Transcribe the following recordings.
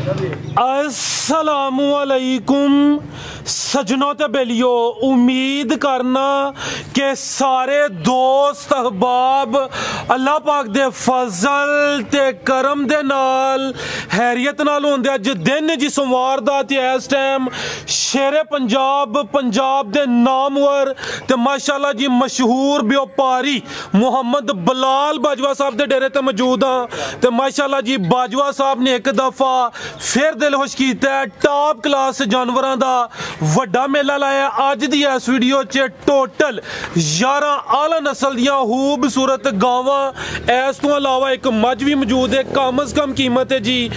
अस्सलामुअलैकुम सजनों ते बेलियो, उम्मीद करना कि सारे दोस्त अहबाब अल्लाह पाक दे फजल ते करम दे नाल हैरियत नाल होंदे। अज दिन जी सोमवार दा ते इस टाइम शेरे पंजाब दे नामवर ते माशाअल्लाह जी मशहूर व्यापारी मुहम्मद बिलाल बाजवा साहब दे डेरे ते मौजूद हाँ। ते माशाअल्लाह जी बाजवा साहब ने एक दफा फिर दिल खुश कीता है, टॉप क्लास जानवरों का वड्डा मेला लाया। अज दी इस वीडियो च टोटल 11 आला नस्ल दियां खूबसूरत गावां, इस तो अलावा एक मझ भी मौजूद है। कम अज कम कीमत है जी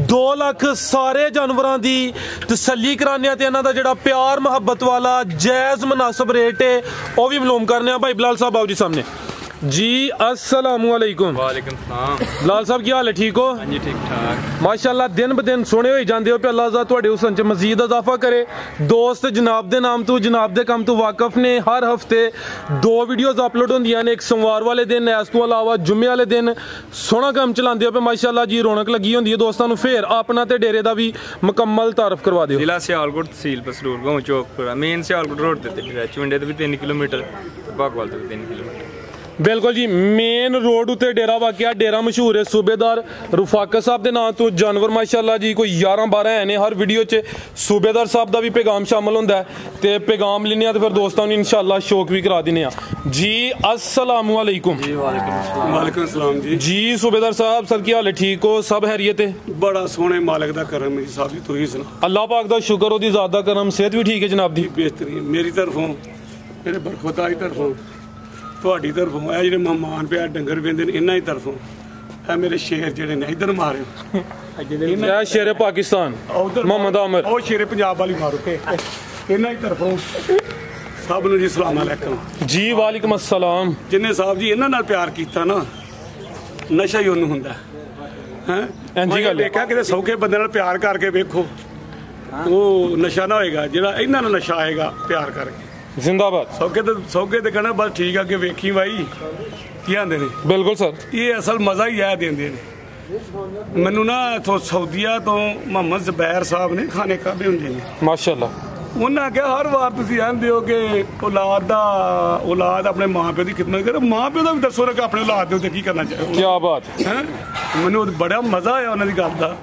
2 लाख। सारे जानवरों की तसल्ली कराने ते इन्हां दा जिहड़ा प्यार मुहब्बत वाला जायज़ मुनासिब रेट है वह भी मालूम करने। भाई बिलाल साहब आओ जी सामने जी। अस्सलामुअलैकुम। वालेकुम सलाम। बिलाल साहब क्या हाल है, ठीक हो? हाँ जी ठीक ठाक माशाअल्लाह दिन ब दिन सोने हो जाते हो पे। अल्लाह ताला तुहाडे हुसन च मजीद इजाफा करे। दोस्त जनाब दे नाम तो जनाब दे काम तो वाकफ ने। हर हफ्ते 2 वीडियोज़ अपलोड होंदियां ने, एक सोमवार वाले दिन, इस तो अलावा जुम्मे वाले दिन। सोहना काम चलाते हो पे माशाअल्लाह जी, रौनक लगी होंदी है। दोस्तों नूं फिर अपना ते डेरे दा भी मुकम्मल तारफ करवा दिओ। जिला सियालकोट, तहसील पसरूर, गांव चौकपुरा, मेन सियालकोट रोड ते चविंडे ते भी 3 किलोमीटर, बागवाल ते भी 3 किलोमीटर। बिल्कुल जी, मेन रोड उत्ते डेरा वाकया। डेरा मशहूर है सूबेदार रुफाकत साहब के नाम तो। जानवर माशाअल्लाह जी कोई 11-12 है ने। हर वीडियो च सूबेदार साहब का भी पैगाम शामिल होंदा है ते पैगाम लेने तो फिर दोस्तों ने इंशाअल्लाह शौक भी करा देने जी। अस्सलामुअलैकुम। जी वालेकुम सलाम जी। जी सूबेदार साहब सर क्या हाल है, ठीक हो? सब हैरियत है? बड़ा सोहने मालिक दा करम है साहब जी, तू ही सुना। अल्लाह पाक दा शुक्र, ओदी ज़ात दा करम। सेहत भी ठीक है जनाब दी? बेहतरीन। मेरी तरफों, मेरे बरखुदा की तरफों, ਤੁਹਾਡੀ ਤਰਫੋਂ, ਇਹ ਜਿਹੜੇ ਮਹਿਮਾਨ ਪਿਆ ਡੰਗਰ ਵੇਂਦੇ ਨੇ ਇਹਨਾਂ ਦੀ ਤਰਫੋਂ, ਇਹ ਮੇਰੇ ਸ਼ੇਰ ਜਿਹੜੇ ਨੇ ਇਧਰ ਮਾਰਿਓ। ਇਹ ਸ਼ੇਰ ਪਾਕਿਸਤਾਨ ਮੁਹੰਮਦ ਆਮਰ, ਉਹ ਸ਼ੇਰ ਪੰਜਾਬ ਵਾਲੀ ਮਾਰੋ ਕੇ ਇਹਨਾਂ ਦੀ ਤਰਫੋਂ ਸਭ ਨੂੰ ਜੀ ਸਲਾਮ ਅਲੈਕਮ ਜੀ। ਵਾਲੇਕੁਮ अस्सलाम। ਜਿੰਨੇ ਸਾਹਿਬ ਜੀ ਇਹਨਾਂ ਨਾਲ ਪਿਆਰ ਕੀਤਾ ਨਾ, ਨਸ਼ਾ ਹੀ ਉਹਨੂੰ ਹੁੰਦਾ ਹੈ। ਇੰਜੀ ਗੱਲ ਦੇਖਿਆ ਕਿਤੇ ਸੌਕੇ ਬੰਦੇ ਨਾਲ ਪਿਆਰ ਕਰਕੇ ਵੇਖੋ, ਉਹ ਨਸ਼ਾ ਨਾ ਹੋਏਗਾ ਜਿਹੜਾ ਇਹਨਾਂ ਨਾਲ ਨਸ਼ਾ ਆਏਗਾ ਪਿਆਰ ਕਰਕੇ। जिंदाबाद। ਸੌਕੇ ਤੇ ਕਹਿਣਾ ਬਸ ਠੀਕ ਆ ਕਿ ਵੇਖੀ ਬਾਈ ਕੀ ਆਂਦੇ ਨੇ। बिल्कुल सर, ਇਹ ਅਸਲ ਮਜ਼ਾ ਹੀ ਆ ਦਿੰਦੇ ਨੇ ਮੈਨੂੰ ਨਾ। ਇੱਥੋਂ ਸਾਊਦੀਆ ਤੋਂ ਮੁਹੰਮਦ ਜ਼ਬੈਰ ਸਾਹਿਬ ਨੇ, ਖਾਨੇ ਕਾਬੇ ਹੁੰਦੇ ਨੇ माशाअल्लाह। ਉਹਨਾਂ ਕਿਹਾ ਹਰ ਵਾਰ ਤੁਸੀਂ ਆਂਦੇ ਹੋ ਕਿ ਔਲਾਦ ਆਪਣੇ ਮਾਂ ਪਿਓ ਦੀ ਖਿਦਮਤ ਕਰੇ। ਮਾਂ ਪਿਓ ਦਾ ਵੀ ਦੱਸੋ ਨਾ ਕਿ ਆਪਣੇ ਔਲਾਦ ਦੇ ਉੱਤੇ ਕੀ ਕਰਨਾ ਚਾਹੀਦਾ। क्या बात ਹੈ ਮੈਨੂੰ ਬੜਾ ਮਜ਼ਾ ਆਇਆ ਉਹਨਾਂ ਦੀ ਗੱਲ ਦਾ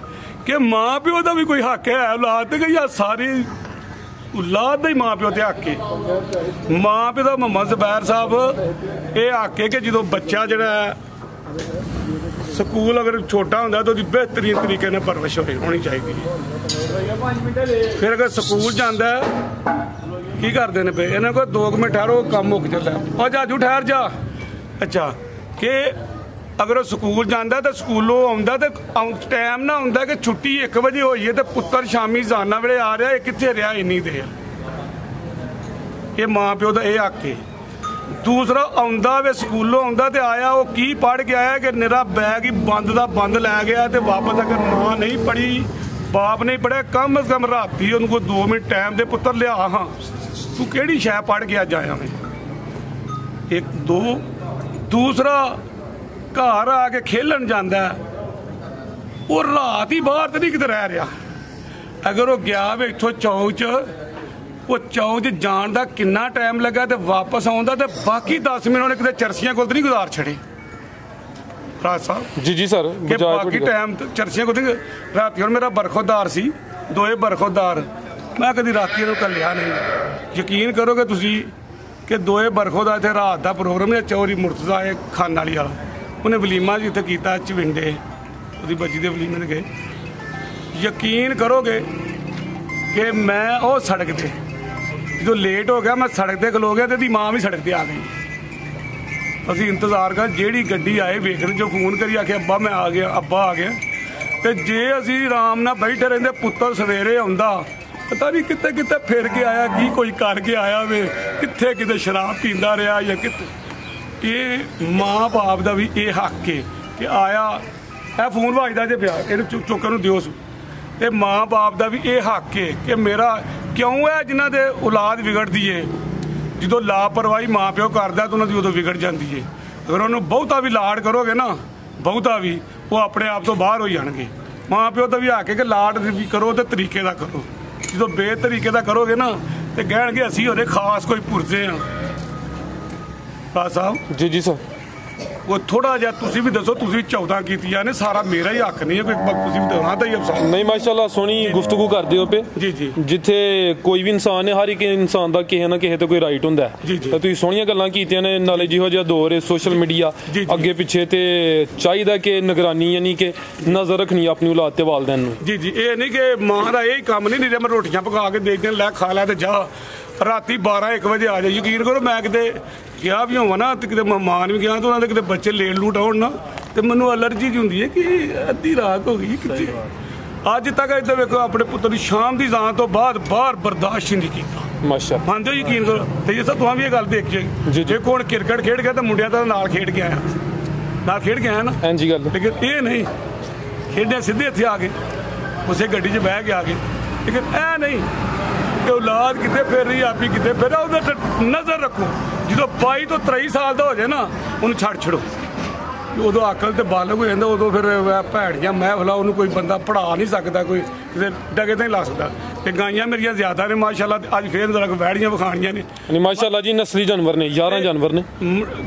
ਕਿ ਮਾਂ ਪਿਓ ਦਾ ਵੀ ਕੋਈ ਹੱਕ ਹੈ ਔਲਾਦ ਤੇ, ਕਿ ਯਾਰ ਸਾਰੀ ਔਲਾਦ ਦਾ ਹੀ ਮਾਂ ਪਿਓ ਤੇ ਹੱਕ ਹੈ। ਮਾਂ ਪਿਓ ਦਾ ਮੁਹੰਮਦ ਜ਼ਬੈਰ ਸਾਹਿਬ ਇਹ ਹੱਕ ਹੈ ਕਿ ਜਦੋਂ ਬੱਚਾ ਜਿਹੜਾ ਸਕੂਲ ਅਗਰ ਛੋਟਾ ਹੁੰਦਾ ਤਾਂ ਉਹਦੀ ਬਿਹਤਰੀਨ ਤਰੀਕੇ ਨਾਲ ਪਰਵਰਿਸ਼ ਹੋਣੀ ਚਾਹੀਦੀ ਹੈ। ਫਿਰ ਅਗਰ ਸਕੂਲ ਜਾਂਦਾ ਕੀ ਕਰਦੇ ਨੇ ਪਏ ਇਹਨਾਂ ਕੋਲ 2 ਮਿੰਟ ਠਹਿਰੋ ਕੰਮ ਮੁੱਕ ਜਾਂਦਾ। ਉਹ ਜਾਜੂ ਠਹਿਰ ਜਾ। ਅੱਛਾ ਕਿ ਅਗਰ ਉਹ ਸਕੂਲ ਜਾਂਦਾ ਤਾਂ ਸਕੂਲੋਂ ਆਉਂਦਾ ਤੇ ਟਾਈਮ ਨਾ ਹੁੰਦਾ ਕਿ ਛੁੱਟੀ 1 ਵਜੇ ਹੋਈ ਹੈ ਤੇ ਪੁੱਤਰ ਸ਼ਾਮੀ ਜ਼ਾਨਾ ਵੇਲੇ ਆ ਰਿਹਾ, ਇਹ ਕਿੱਥੇ ਰਿਹਾ ਇੰਨੀ ਦੇਰ। ਇਹ ਮਾਂ ਪਿਓ ਦਾ ਇਹ ਹੱਕ ਹੈ। ਦੂਸਰਾ ਆਉਂਦਾ ਵੇ ਸਕੂਲੋਂ ਆਉਂਦਾ ਤੇ ਆਇਆ, ਉਹ ਕੀ ਪੜ੍ਹ ਕੇ ਆਇਆ ਕਿ ਨਿਰਾ ਬੈਗ ਹੀ ਬੰਦ ਦਾ ਬੰਦ ਲੈ ਗਿਆ ਤੇ ਵਾਪਸ ਅਗਰ ਮਾਂ ਨਹੀਂ ਪੜ੍ਹੀ, ਬਾਪ ਨਹੀਂ ਪੜ੍ਹਿਆ, ਕਮ ਅਜ਼ ਕਮ ਰਾਤੀ ਉਹਨੂੰ ਕੋਈ 2 ਮਿੰਟ ਟਾਈਮ ਦੇ ਪੁੱਤਰ ਲਿਆ, ਹਾਂ ਤੂੰ ਕਿਹੜੀ ਸ਼ੈ ਪੜ੍ਹ ਕੇ ਅੱਜ ਆਇਆ ਵੇਂ। 1 2 ਦੂਸਰਾ ਘਰ ਆ ਕੇ ਖੇਲਣ ਜਾਂਦਾ, ਉਹ ਰਾਤ ਹੀ ਬਾਹਰ ਤੇ ਨਹੀਂ ਕਿਤੇ ਰਹਿ ਰਿਹਾ। ਅਗਰ ਉਹ ਗਿਆ ਵੇ ਇੱਥੋਂ ਚੌਕ 'ਚ, ਉਹ ਚੌਕ 'ਚ ਜਾਣ ਦਾ ਕਿੰਨਾ ਟਾਈਮ ਲੱਗਾ ਤੇ ਵਾਪਸ ਆਉਂਦਾ ਤੇ ਬਾਕੀ 10 ਮਿੰਟ ਉਹਨੇ ਕਿਤੇ ਚਰਸੀਆਂ ਕੋਲ ਨਹੀਂ ਗੁਜ਼ਾਰ ਛੜੇ। ਰਾਜ ਸਾਹਿਬ जी जी सर, ਕਿ ਬਾਕੀ ਟਾਈਮ ਚਰਸੀਆਂ ਕੋਲ ਨਹੀਂ। ਰਾਤੀ ਹੁਣ ਮੇਰਾ ਬਰਖੁਦਾਰ ਸੀ, 2 ਬਰਖੁਦਾਰ, ਮੈਂ ਕਦੀ ਰਾਤੀ ਨੂੰ ਕੱਲਿਆ ਨਹੀਂ। ਯਕੀਨ ਕਰੋਗੇ ਤੁਸੀਂ ਕਿ 2 ਬਰਖੁਦਾਰ ਇੱਥੇ ਰਾਤ ਦਾ ਪ੍ਰੋਗਰਾਮ ਹੈ। ਚੌਰੀ ਮੁਰਤਜ਼ਾ ਇਹ ਖਾਨ ਵਾਲੀ ਵਾਲਾ, ਉਹਨੇ ਵਲੀਮਾ ਜਿੱਥੇ ਕੀਤਾ ਚਵਿੰਡੇ, ਉਹਦੀ ਬੱਚੀ ਦੇ ਵਲੀਮੇ ਨੇ ਗਏ। ਯਕੀਨ ਕਰੋਗੇ ਕਿ ਮੈਂ ਉਹ ਸੜਕ ਤੇ ਜਦੋਂ ਲੇਟ ਹੋ ਗਿਆ, ਮੈਂ ਸੜਕ ਤੇ ਖਲੋ ਗਿਆ ਤੇ ਇਹਦੀ ਮਾਂ ਵੀ ਸੜਕ ਤੇ ਆ ਗਈ। ਅਸੀਂ ਇੰਤਜ਼ਾਰ ਕਰ ਜਿਹੜੀ ਗੱਡੀ ਆਏ ਵੇਖਣ, ਜੋ ਫੋਨ ਕਰੀ ਆਖਿਆ ਅੱਬਾ ਮੈਂ ਆ ਗਿਆ, ਅੱਬਾ ਆ ਗਿਆ। ਤੇ ਜੇ ਅਸੀਂ ਆਰਾਮ ਨਾਲ ਬੈਠੇ ਰਹਿੰਦੇ, ਪੁੱਤਰ ਸਵੇਰੇ ਆਉਂਦਾ ਪਤਾ ਨਹੀਂ ਕਿੱਥੇ ਕਿੱਥੇ ਫਿਰ ਕੇ ਆਇਆ, ਕੀ ਕੋਈ ਕਰਕੇ ਆਇਆ ਵੇ, ਕਿੱਥੇ ਕਿਤੇ ਸ਼ਰਾਬ ਪੀਂਦਾ ਰਿਹਾ ਜਾਂ ਕਿਤੇ। ਇਹ ਮਾਂ ਬਾਪ ਦਾ ਵੀ ਇਹ ਹੱਕ ਹੈ ਕਿ ਆਇਆ, ਇਹ ਫੋਨ ਵੱਜਦਾ ਜੇ ਪਿਆ, ਇਹਨੂੰ ਚੁੱਕਣ ਨੂੰ ਦਿਓ। ਤੇ ਮਾਂ ਬਾਪ ਦਾ ਵੀ ਇਹ ਹੱਕ ਹੈ ਕਿ ਮੇਰਾ ਕਿਉਂ ਹੈ ਜਿਨ੍ਹਾਂ ਦੇ ਔਲਾਦ ਵਿਗੜਦੀ ਏ, ਜਦੋਂ ਲਾਪਰਵਾਹੀ ਮਾਂ ਪਿਓ ਕਰਦਾ ਤਾਂ ਉਹਨਾਂ ਦੀ ਉਦੋਂ ਵਿਗੜ ਜਾਂਦੀ ਏ। ਅਗਰ ਉਹਨੂੰ ਬਹੁਤਾ ਵੀ ਲਾਡ ਕਰੋਗੇ ਨਾ, ਬਹੁਤਾ ਵੀ, ਉਹ ਆਪਣੇ ਆਪ ਤੋਂ ਬਾਹਰ ਹੋ ਜਾਣਗੇ। ਮਾਂ ਪਿਓ ਦਾ ਵੀ ਆ ਕੇ ਲਾਡ ਵੀ ਕਰੋ ਤੇ ਤਰੀਕੇ ਦਾ ਕਰੋ। ਜਦੋਂ ਬੇਤਰੀਕੇ ਦਾ ਕਰੋਗੇ ਨਾ ਤੇ ਕਹਿਣਗੇ ਅਸੀਂ ਉਹਦੇ ਖਾਸ ਕੋਈ ਪੁਰਜੇ ਆ। ਭਰਾ ਸਾਹਿਬ ਜੀ ਜੀ ਸਰ, ਉਹ ਥੋੜਾ ਜਿਹਾ ਤੁਸੀਂ ਵੀ ਦੱਸੋ, ਤੁਸੀਂ 14 ਕੀਤੀਆਂ ਨੇ, ਸਾਰਾ ਮੇਰਾ ਹੀ ਹੱਕ ਨਹੀਂ ਹੈ ਕੋਈ, ਤੁਸੀਂ ਵੀ ਦੇਣਾ ਤਾਂ ਹੀ ਅਫਸਰ। ਨਹੀਂ ਮਾਸ਼ਾਅੱਲਾ ਸੋਹਣੀ ਗੁਫ਼ਤਗੂ ਕਰਦੇ ਹੋ ਪਏ। ਜੀ ਜੀ, ਜਿੱਥੇ ਕੋਈ ਵੀ ਇਨਸਾਨ ਹੈ, ਹਰ ਇੱਕ ਇਨਸਾਨ ਦਾ ਕਿਸੇ ਨਾ ਕਿਸੇ ਤੇ ਕੋਈ ਰਾਈਟ ਹੁੰਦਾ ਹੈ। ਜੀ ਜੀ, ਤਾਂ ਤੁਸੀਂ ਸੋਹਣੀਆਂ ਗੱਲਾਂ ਕੀਤੀਆਂ ਨੇ। ਨਾਲੇ ਜਿਹੋ ਜਿਹਾ ਦੌਰ ਹੈ ਸੋਸ਼ਲ ਮੀਡੀਆ ਅੱਗੇ ਪਿੱਛੇ, ਤੇ ਚਾਹੀਦਾ ਕਿ ਨਿਗਰਾਨੀ ਯਾਨੀ ਕਿ ਨਜ਼ਰ ਰੱਖਣੀ ਆਪਣੀ ਔਲਾਦ ਤੇ ਵਾਲਿदैन ਨੂੰ। ਜੀ ਜੀ, ਇਹ ਨਹੀਂ ਕਿ ਮਾਂ ਦਾ ਇਹ ਕੰਮ ਨਹੀਂ ਮੈਂ ਰੋਟੀਆਂ ਪਕਾ ਕੇ ਦੇ ਦੇਣ, ਲੈ ਖਾ ਲੈ ਤੇ ਜਾ, ਰਾਤੀ 12-1 ਵਜੇ ਆ ਜਾ। ਯਕੀਨ ਕਰੋ ਮੈਂ ਕਿਤੇ ਗਿਆ ਵੀ ਹੋਵਾਂ ਨਾ ਤੇ ਕਿਤੇ ਮਹਿਮਾਨ ਵੀ ਗਿਆ ਤਾਂ ਉਹਨਾਂ ਦੇ ਕਿਤੇ ਬੱਚੇ ਲੇਟ ਲੂਟ ਆਉਣ ਨਾ ਤੇ ਮੈਨੂੰ ਅਲਰਜੀ ਜਿਹੀ ਹੁੰਦੀ ਹੈ ਕਿ ਅੱਧੀ ਰਾਤ ਹੋ ਗਈ ਕਿੱਥੇ। ਅੱਜ ਤੱਕ ਇੱਧਰ ਵੇਖੋ ਆਪਣੇ ਪੁੱਤਰ ਦੀ ਸ਼ਾਮ ਦੀ ਜਾਣ ਤੋਂ ਬਾਅਦ ਬਾਹਰ ਬਰਦਾਸ਼ਤ ਨਹੀਂ ਕੀਤਾ। ਮਾਸ਼ਾਅੱਲਾ, ਮੰਨਦੇ ਹੋ? ਯਕੀਨ ਕਰੋ। ਤੇ ਜੇ ਸਭ ਤੁਹਾਨੂੰ ਵੀ ਇਹ ਗੱਲ ਦੇਖੀ ਜੇ ਕੋਣ ਕ੍ਰਿਕਟ ਖੇਡ ਗਿਆ ਤਾਂ ਮੁੰਡਿਆਂ ਦਾ ਨਾਲ ਖੇਡ ਕੇ ਆਇਆ, ਨਾਲ ਖੇਡ ਕੇ ਆਇਆ ਨਾ। ਹਾਂਜੀ ਗੱਲ। ਲੇਕਿਨ ਇਹ ਨਹੀਂ ਖੇਡਿਆ, ਸਿੱਧੇ ਇੱਥੇ ਆ ਗਏ, ਉਸੇ ਗੱਡੀ 'ਚ ਬਹਿ ਕੇ ਆ ਗਏ। ਲੇਕਿਨ ਇਹ ਨਹੀਂ ਕਿ ਔਲਾਦ ਕਿਤੇ ਫਿਰ ਰਹੀ, ਆਪੀ ਕਿਤੇ ਫਿਰ, ਉਹਦੇ ਤੇ ਨਜ਼ਰ ਰੱਖੋ। ਜਦੋਂ 22 ਤੋਂ 23 ਸਾਲ ਦਾ ਹੋ ਜਾਏ ਨਾ ਉਹਨੂੰ ਛੱਡੋ। ਉਦੋਂ ਅਕਲ ਤੇ ਬਾਲਗ ਹੋ ਜਾਂਦਾ, ਉਦੋਂ ਫਿਰ ਭੈੜੀਆਂ ਮਹਿਫਲਾਂ ਉਹਨੂੰ ਕੋਈ ਬੰਦਾ ਪੜ੍ਹਾ ਨਹੀਂ ਸਕਦਾ, ਕੋਈ ਕਿਤੇ ਡਗੇ ਤੇ ਨਹੀਂ ਲਾ ਸਕਦਾ। ਤੇ ਗਾਈਆਂ ਮੇਰੀਆਂ ਜ਼ਿਆਦਾ ਨੇ ਮਾਸ਼ਾਅੱਲਾ, ਅੱਜ ਫੇਰ ਜ਼ਰਾ ਵੈੜੀਆਂ ਵਿਖਾਣੀਆਂ ਨੇ। ਮਾਸ਼ਾਅੱਲਾ ਜੀ, ਨਸਲੀ ਜਾਨਵਰ ਨੇ, 11 ਜਾਨਵਰ ਨੇ।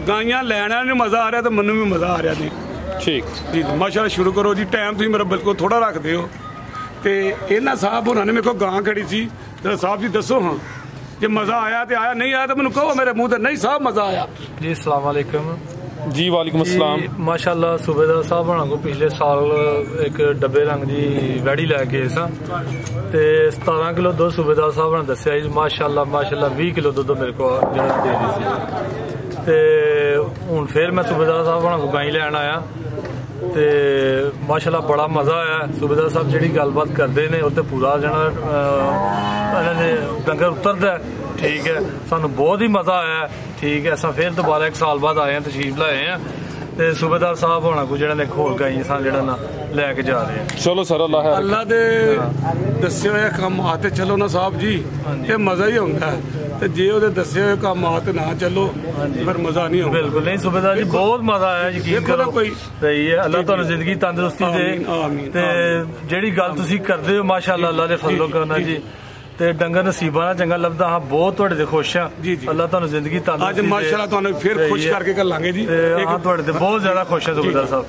ਗਾਈਆਂ ਲੈਣਾ ਨੂੰ ਮਜ਼ਾ ਆ ਰਿਹਾ ਤੇ ਮੈਨੂੰ ਵੀ ਮਜ਼ਾ ਆ ਰਿਹਾ ਜੀ। ਠੀਕ ਜੀ ਮਾਸ਼ਾਅੱਲਾ, ਸ਼ੁਰੂ ਕਰੋ ਜੀ। ਟਾਈਮ ਤੁਸੀਂ ਮੇਰਾ ਬਿਲਕੁਲ ਥੋੜਾ ਰੱਖਦੇ ਹੋ। ਤੇ ਇਹਨਾਂ ਸਾਹਿਬ ਹੋਰਾਂ ਨੇ ਮੇਰੇ ਕੋਲ ਗਾਂ ਖੜੀ ਸੀ, ਤੇ ਸਾਹਿਬ ਜੀ ਦੱਸੋ ਹਾਂ ਜੇ ਮਜ਼ਾ ਆਇਆ ਤੇ ਆਇਆ, ਨਹੀਂ ਆਇਆ ਤਾਂ ਮੈਨੂੰ ਕਹੋ ਮੇਰੇ ਮੂੰਹ ਤੇ, ਨਹੀਂ ਸਾਹਿਬ ਮਜ਼ਾ ਆਇਆ ਜੀ। अस्सलाम वालेकुम जी। वालेकुम अस्सलाम। माशाअल्लाह सूबेदार साहब होना को पिछले साल एक डब्बे रंग दी वैड़ी लैके आए सां ते 17 किलो दुध सूबेदार साहब ने दस्सिया जी। माशाअल्लाह 20 किलो दुध मेरे को जेड़ा दे दी सी। ते हुण फिर मैं सूबेदार साहब होना को गाई लैन आया ते माशाअल्लाह बड़ा मज़ा आया। सूबेदार साहब जिहड़ी गलबात करते हैं उत्ते पूरा जना इन्हां दे डंगर उतरदा है। ठीक है, सानू बहुत ही मज़ा आया। ठीक है, असां फिर दोबारा 1 साल बाद आए हैं, तशरीफ लाए हैं ते सूबेदार साहब होना को जेड़ा ने होर गाई असां जेड़ा ना लैके जा रहे हैं। चलो सर, अल्लाह है अल्लाह दे दस्से होए काम आते चलो ना साहब जी, ये मज़ा ही होंदा है। ते जे ओदे दस्से होए काम आते ना चलो फिर मज़ा नहीं होंदा। बिल्कुल नहीं सूबेदार जी, बहुत मज़ा आया। यकीन करो कोई सही है। अल्लाह तुहानू जिंदगी तंदुरुस्ती दे ते जेड़ी गल तुसीं करदे हो माशाअल्लाह अल्लाह दे फजलो करना जी। ते डंगर नसीबा ना चंगा लभदा। हाँ बहुत तुहाडे ते खुश हां। अल्लाह तुहानू जिंदगी तंदुरुस्ती अज माशाअल्लाह तुहानू फिर खुश करके गलांगे जी। हां तुहाडे ते बहुत ज्यादा खुश है सूबेदार साहब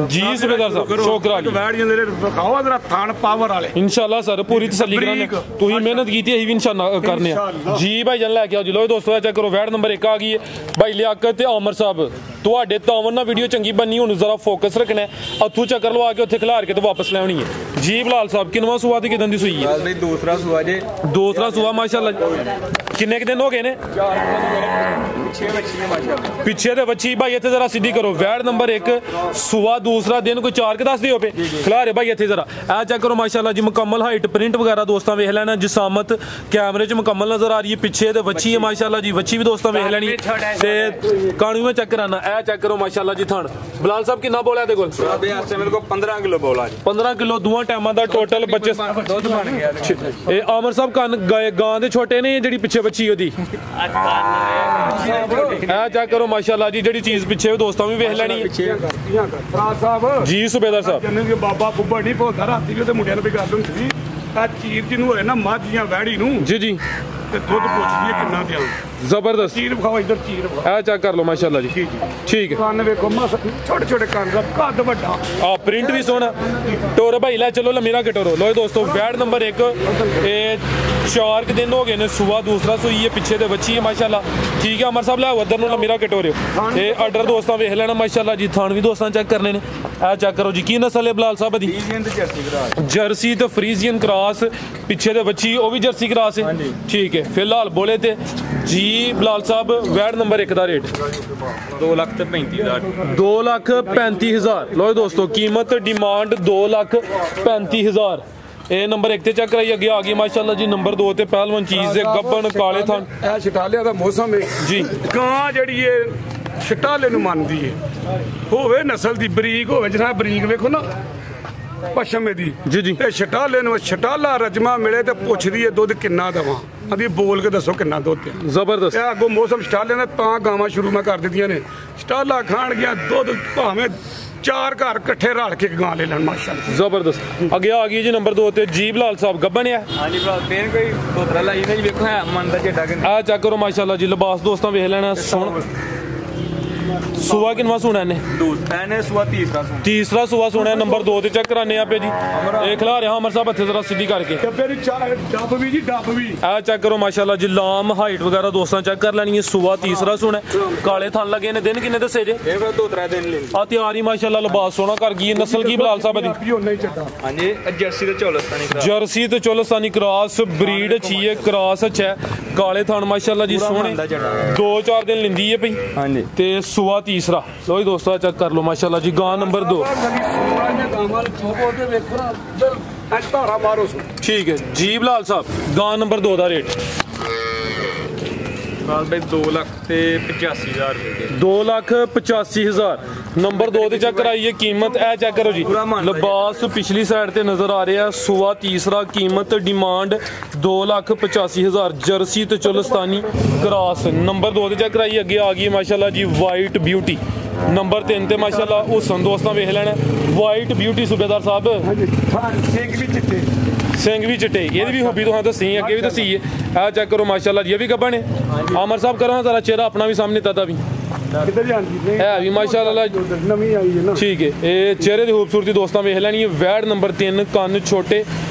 जी। सूबेदार साहब शुक्र जी। बैठ ਜਾਂਦੇ ਨੇ ਵਿਖਾਓ ਜਰਾ ਥਾਣ ਪਾਵਰ ਵਾਲੇ। इंशाअल्लाह सर पूरी तसल्ली कराने, तुही मेहनत की थी, भी इंशाअल्लाह करने जी। भाई जान लैके आओ जी। लो दोस्तों चेक करो, वैड नंबर 1 आ गई है भाई लियाकत ते आमर साहब। ਤੁਹਾਡੇ ਤਾਵਨ ਨਾਲ ਵੀਡੀਓ ਚੰਗੀ ਬਣੀ, ਹੁਣ ਜ਼ਰਾ ਫੋਕਸ ਰੱਖਣਾ ਹੈ। ਹੱਥੋਂ ਚੱਕਰ ਲਵਾ ਕੇ ਉੱਥੇ ਖਿਲਾਰ ਕੇ ਤੇ ਵਾਪਸ ਲੈ ਆਉਣੀ ਹੈ ਜੀ। ਬਲਾਲ ਸਾਹਿਬ ਕਿੰਨਵਾਂ ਸੂਆ ਤੇ ਕਿਦਾਂ ਦੀ ਸੂਈ ਹੈ? ਨਹੀਂ ਦੂਸਰਾ ਸੂਆ ਜੇ। ਦੂਸਰਾ ਸੂਆ ਮਾਸ਼ਾਅੱਲਾ। ਕਿੰਨੇ ਕੁ ਦਿਨ ਹੋ ਗਏ ਨੇ? ਪਿੱਛੇ ਦੇ ਬੱਚੀ ਭਾਈ ਇੱਥੇ ਜ਼ਰਾ ਸਿੱਧੀ ਕਰੋ। ਵੈੜ ਨੰਬਰ 1 ਸੂਆ ਦੂਸਰਾ ਦਿਨ ਕੋਈ 4 ਕੇ 10 ਦੇ ਹੋ ਪਏ ਖਿਲਾਰੇ ਭਾਈ ਇੱਥੇ ਜ਼ਰਾ ਇਹ ਚੈੱਕ ਕਰੋ ਮਾਸ਼ਾਅੱਲਾ ਜੀ। ਮੁਕੰਮਲ ਹਾਈਟ ਪ੍ਰਿੰਟ ਵਗੈਰਾ ਦੋਸਤਾਂ ਵੇਖ ਲੈਣਾ। ਜਿਸਾਮਤ ਕੈਮਰੇ 'ਚ ਮੁਕੰਮਲ ਨਜ਼ਰ ਆ ਰਹੀ ਹੈ। ਪਿੱਛੇ ਤੇ ਬੱਚੀ ਹੈ ਮਾਸ਼ਾਅੱਲਾ ਜੀ। ਬੱਚੀ ਵੀ ਦੋਸਤਾਂ ਵੇਖ ਲੈਣੀ ਤੇ ਕਾਣੀ ਮੈਂ ਚੈੱਕ ਕਰਾਣਾ। ਇਹ ਚੈੱਕ ਕਰੋ ਮਾਸ਼ਾਅੱਲਾ ਜੀ। ਥਣ ਬਲਾਲ ਸਾਹਿਬ ਕਿੰਨਾ ਬੋਲਿਆ ਇਹਦੇ ਕੋਲ? ਮੇਰੇ ਕੋਲ 15 ਕਿਲੋ ਬੋਲਾ ਜੀ। 15 ਕਿਲੋ ਦੋਵਾਂ ਟਾਈਮਾਂ ਦਾ ਟੋਟਲ ਬੱਚੇ ਦੁੱਧ ਬਣ ਗਿਆ। ਇਹ ਆਮਰ ਸਾਹਿਬ ਕੰਨ ਗਾਂ ਦੇ ਛੋਟੇ ਨੇ, ਜਿਹੜੀ ਪਿੱਛੇ ਬੱਚੀ ਉਹਦੀ ਇਹ ਚੈੱਕ ਕਰੋ ਮਾਸ਼ਾਅੱਲਾ ਜੀ। ਜਿਹੜੀ ਚੀਜ਼ ਪਿੱਛੇ ਦੋਸਤਾਂ ਵੀ ਵੇਖ ਲੈਣੀ ਹੈ ਜੀ। ਸੁਬੇਦਾਰ ਸਾਹਿਬ ਬਾਬਾ ਬੁੱਬਾ ਨਹੀਂ ਭੋਲਦਾ, ਰਾਤੀ ਵੀ ਉਹਦੇ ਮੁੰਡਿਆਂ ਨੂੰ ਵੀ ਗੱਲ ਹੁੰਦੀ ਸੀ ਆ ਚੀਰ ਜਿਹਨੂੰ ਹੋਏ ਨਾ ਮੱਝ ਜਾਂ ਵੈੜੀ ਨੂੰ ਜੀ ਜੀ ਤੇ ਦੁੱਧ ਪੁੱਛਦੀ ਹੈ ਕਿੰਨਾ ਦਿਆਂ। ਜ਼ਬਰਦਸਤ ਚੀਰ ਵਿਖਾਓ ਇੱਧਰ, ਚੀਰ ਵਿਖਾਓ। ਇਹ ਚੈੱਕ ਕਰ ਲਓ ਮਾਸ਼ਾਅੱਲਾ ਜੀ। ਠੀਕ ਹੈ, ਕੰਨ ਵੇਖੋ ਮਸ ਛੋਟੇ ਛੋਟੇ ਕੰਨ ਦਾ ਕੱਦ ਵੱਡਾ। ਆ ਪ੍ਰਿੰਟ ਵੀ ਸੋਹਣਾ। ਟੋਰ ਭਾਈ ਲੈ ਚਲੋ ਲੰਮੀਰਾ ਕੇ ਟੋਰੋ। ਲੋ ਦੋਸਤੋ ਵੈੜ ਨੰਬਰ 1 ਇਹ 4 ਦਿਨ ਹੋ ਗਏ ਨੇ ਸੂਆ ਦੂਸਰਾ ਸੂਈ ਹੈ। ਪਿੱਛੇ ਤੇ ਬੱਚੀ ਹੈ ਮਾਸ਼ਾਅੱਲਾ। ਠੀਕ ਹੈ ਅਮਰ ਸਾਹਿਬ ਲੈ ਉਧਰ ਨੂੰ ਲੰਮੀਰਾ ਕੇ ਟੋਰਿਓ। ਇਹ ਆਰਡਰ ਦੋਸਤਾਂ ਵੇਖ ਲੈਣਾ ਮਾਸ਼ਾਅੱਲਾ ਜੀ। ਥਾਣ ਵੀ ਦੋਸਤਾਂ ਚੈੱਕ ਕਰਨੇ ਨੇ। ਇਹ ਚੈੱਕ ਕਰੋ ਜੀ। ਕੀ ਨਸਲ ਹੈ ਬਲਾਲ ਸਾਹਿਬ ਦੀ? ਜਰਸੀ ਤੇ ਫਰੀਜ਼ੀਅਨ ਕ੍ਰਾਸ। ਪਿੱਛੇ ਤੇ ਬੱਚੀ ਉਹ ਵੀ ਜਰਸੀ ਕ੍ਰਾਸ ਹੈ। ਠੀਕ ਹੈ ਫਿਲਹਾਲ ਬੋਲੇ ਤੇ ਜੀ ਬਲਾਲ ਸਾਹਿਬ ਵੈੜ ਨੰਬਰ 1 ਦਾ ਰੇਟ 2,35,000 2,35,000। ਲੋ ਦੋਸਤੋ ਕੀਮਤ ਡਿਮਾਂਡ 2,35,000। ਇਹ ਨੰਬਰ 1 ਤੇ ਚੈੱਕ ਕਰਾਈ। ਅੱਗੇ ਆ ਗਈ ਮਾਸ਼ਾਅੱਲਾ ਜੀ ਨੰਬਰ 2 ਤੇ ਪਹਿਲਵਾਨ ਚੀਜ਼ ਹੈ ਗੱਬਣ ਕਾਲੇ ਥਣ। ਇਹ ਛਟਾਲਿਆਂ ਦਾ ਮੌਸਮ ਹੈ ਜੀ। ਕਾਂ ਜਿਹੜੀ ਇਹ ਛਟਾਲੇ ਨੂੰ ਮੰਨਦੀ ਹੈ, ਹੋਵੇ ਨਸਲ ਦੀ ਬਰੀਕ ਹੋਵੇ। ਜਨਾਬ ਬਰੀਕ ਵੇਖੋ ਨਾ ਪਸ਼ਮੇ ਦੀ ਜੀ ਜੀ। ਤੇ ਛਟਾਲੇ ਨੂੰ ਛਟਾਲਾ ਰਜਮਾ ਮਿਲੇ ਤੇ ਪੁੱਛਦੀ ਹੈ ਦੁੱਧ ਕਿੰਨਾ ਦਵਾਂ। ਅਦੀ ਬੋਲ ਕੇ ਦੱਸੋ ਕਿੰਨਾ ਦੁੱਧ ਹੈ। ਜ਼ਬਰਦਸਤ। ਇਹ ਅੱਗੋਂ ਮੌਸਮ ਛਟਾਲੇ ਨੇ ਤਾਂ ਗਾਵਾਂ ਸ਼ੁਰੂ ਮੈਂ ਕਰ ਦਿੱਤੀਆਂ ਨੇ। ਛਟਾਲਾ ਖਾਣ ਗਿਆ ਦੁੱਧ ਭਾਵੇਂ 4 ਘਰ ਇਕੱਠੇ ਰਲ ਕੇ ਗਾਂ ਲੈ ਲੈਣ ਮਾਸ਼ਾਅੱਲਾ। ਜ਼ਬਰਦਸਤ। ਅੱਗੇ ਆ ਗਈ ਜੀ ਨੰਬਰ 2 ਤੇ ਜੀ ਬਲਾਲ ਸਾਹਿਬ ਗੱਬਣ ਆ। ਹਾਂਜੀ ਭਰਾ ਦੇਣ ਕੋਈ ਦੋਤਰਾ ਲਾਈ ਨਾ ਜੀ ਵੇਖੋ ਹੈ ਮਨ ਦਾ ਝੇਡਾ ਕਿ ਆ ਚੈੱਕ ਕਰੋ ਮਾਸ਼ਾਅੱਲਾ ਜੀ ਲਿਬਾਸ ਦੋਸਤਾਂ ਵੇਖ ਲੈਣਾ ਸੋਹਣਾ। ਸੁਬਾ ਕਿੰਨਾ ਸੁਣਾ ਇਹਨੇ? ਐਨੇ ਸੁਆ ਤੀਸਰਾ ਸੁਬਾ ਸੁਣਾ। ਨੰਬਰ 2 ਤੇ ਚੈੱਕ ਕਰਾਨੇ ਆਪੇ ਜੀ। ਇਹ ਖਿਲਾ ਰਿਹਾ ਅਮਰ ਸਾਹਿਬ ਹੱਥੇ ਜ਼ਰਾ ਸਿੱਧੀ ਕਰਕੇ। ਡੱਬੇ ਦੀ ਡੱਬ ਵੀ ਜੀ ਡੱਬ ਵੀ ਆ ਚੈੱਕ ਕਰੋ ਮਾਸ਼ਾਅੱਲਾ ਜੀ ਲਾਮ ਹਾਈਟ ਵਗੈਰਾ ਦੋਸਤਾਂ ਚੈੱਕ ਕਰ ਲੈਣੀ ਹੈ। ਸੁਬਾ ਤੀਸਰਾ ਸੁਣਾ ਕਾਲੇ ਥਣ ਲੱਗੇ ਨੇ। ਦਿਨ ਕਿੰਨੇ ਦੱਸੇ ਜੇ? ਇਹ ਫਿਰ 2-3 ਦਿਨ ਲੈ ਆ ਤਿਆਰੀ ਮਾਸ਼ਾਅੱਲਾ ਲਿਬਾਸ ਸੋਹਣਾ ਕਰ ਗਈ। ਨਸਲ ਕੀ ਬਲਾਲ ਸਾਹਿਬ ਦੀ? ਹਾਂਜੀ ਜਰਸੀ ਤੇ ਚੋਲਸਤਾਨੀ ਕਰਾਸ। ਜਰਸੀ ਤੇ ਚੋਲਸਤਾਨੀ ਕ੍ਰਾਸ ਬਰੀਡ ਅੱਛੀ ਹੈ ਕ੍ਰਾਸ ਅੱਛਾ ਹੈ। ਕਾਲੇ ਥਣ ਮਾਸ਼ਾਅੱਲਾ ਜੀ ਸੋਹਣੇ 2-4 ਦਿਨ ਲਿੰਦੀ ਹੈ ਪਈ। ਹਾਂਜੀ ਤੇ ਸੁਬਾ ਤੀਸਰਾ ਲੋ ਜੀ ਦੋਸਤੋ ਚੈੱਕ ਕਰ ਲਓ ਮਾਸ਼ਾਅੱਲਾ ਜੀ ਗਾਂ ਨੰਬਰ 2। ਠੀਕ ਹੈ ਜੀ ਬਲਾਲ ਸਾਹਿਬ ਗਾਂ ਨੰਬਰ 2 ਦਾ ਰੇਟ? ਬਸ ਬਈ 2,85,000 ਰੁਪਏ। 2,85,000 ਨੰਬਰ 2 ਤੇ ਚੈੱਕ ਕਰਾਈਏ ਕੀਮਤ। ਇਹ ਚੈੱਕ ਕਰੋ ਜੀ ਲਿਬਾਸ ਪਿਛਲੀ ਸਾਈਡ ਤੇ ਨਜ਼ਰ ਆ ਰਿਹਾ। ਸੁਬਾ ਤੀਸਰਾ ਕੀਮਤ ਡਿਮਾਂਡ 2,85,000 ਜਰਸੀ ਤੇ ਚੋਲਸਤਾਨੀ ਕ੍ਰਾਸ। ਨੰਬਰ 2 ਤੇ ਚੈੱਕ ਕਰਾਈਏ। ਅੱਗੇ ਆ ਗਈ ਮਾਸ਼ਾਅੱਲਾ ਜੀ ਵਾਈਟ ਬਿਊਟੀ। ਨੰਬਰ 3 ਤੇ ਮਾਸ਼ਾਅੱਲਾ ਹੁਸਨ ਦੋਸਤਾਂ ਵੇਖ ਲੈਣਾ ਵਾਈਟ ਬਿਊਟੀ ਸੂਬੇਦਾਰ ਸਾਹਿਬ। ਸਿੰਘ ਵੀ ਚਿੱਟੇ ਇਹਦੀ ਵੀ ਹੱਬੀ ਤੋਂ ਦੱਸੀ ਅੱਗੇ ਵੀ ਦੱਸੀ ਹੈ। ਆ ਚੈੱਕ ਕਰੋ ਮਾਸ਼ਾਅੱਲਾ ਜੀ ਇਹ ਵੀ ਗੱਬਣ ਹੈ। ਆਮਰ ਸਾਹਿਬ ਕਰੋ ਜ਼ਰਾ ਚਿਹਰਾ ਆਪਣਾ ਵੀ ਸਾਹਮਣੇ ਤਦਾ ਵੀ ਹੈ ਵੀ ਮਾਸ਼ਾਅੱਲਾ ਨਵੀਂ ਆਈ ਹੈ ਨਾ। ਠੀਕ ਹੈ ਇਹ ਚਿਹਰੇ ਦੀ ਖੂਬਸੂਰਤੀ ਦੋਸਤਾਂ ਵੇਖ ਲੈਣੀ ਹੈ। ਵੈੜ ਨੰਬਰ 3 ਕੰਨ ਛੋਟੇ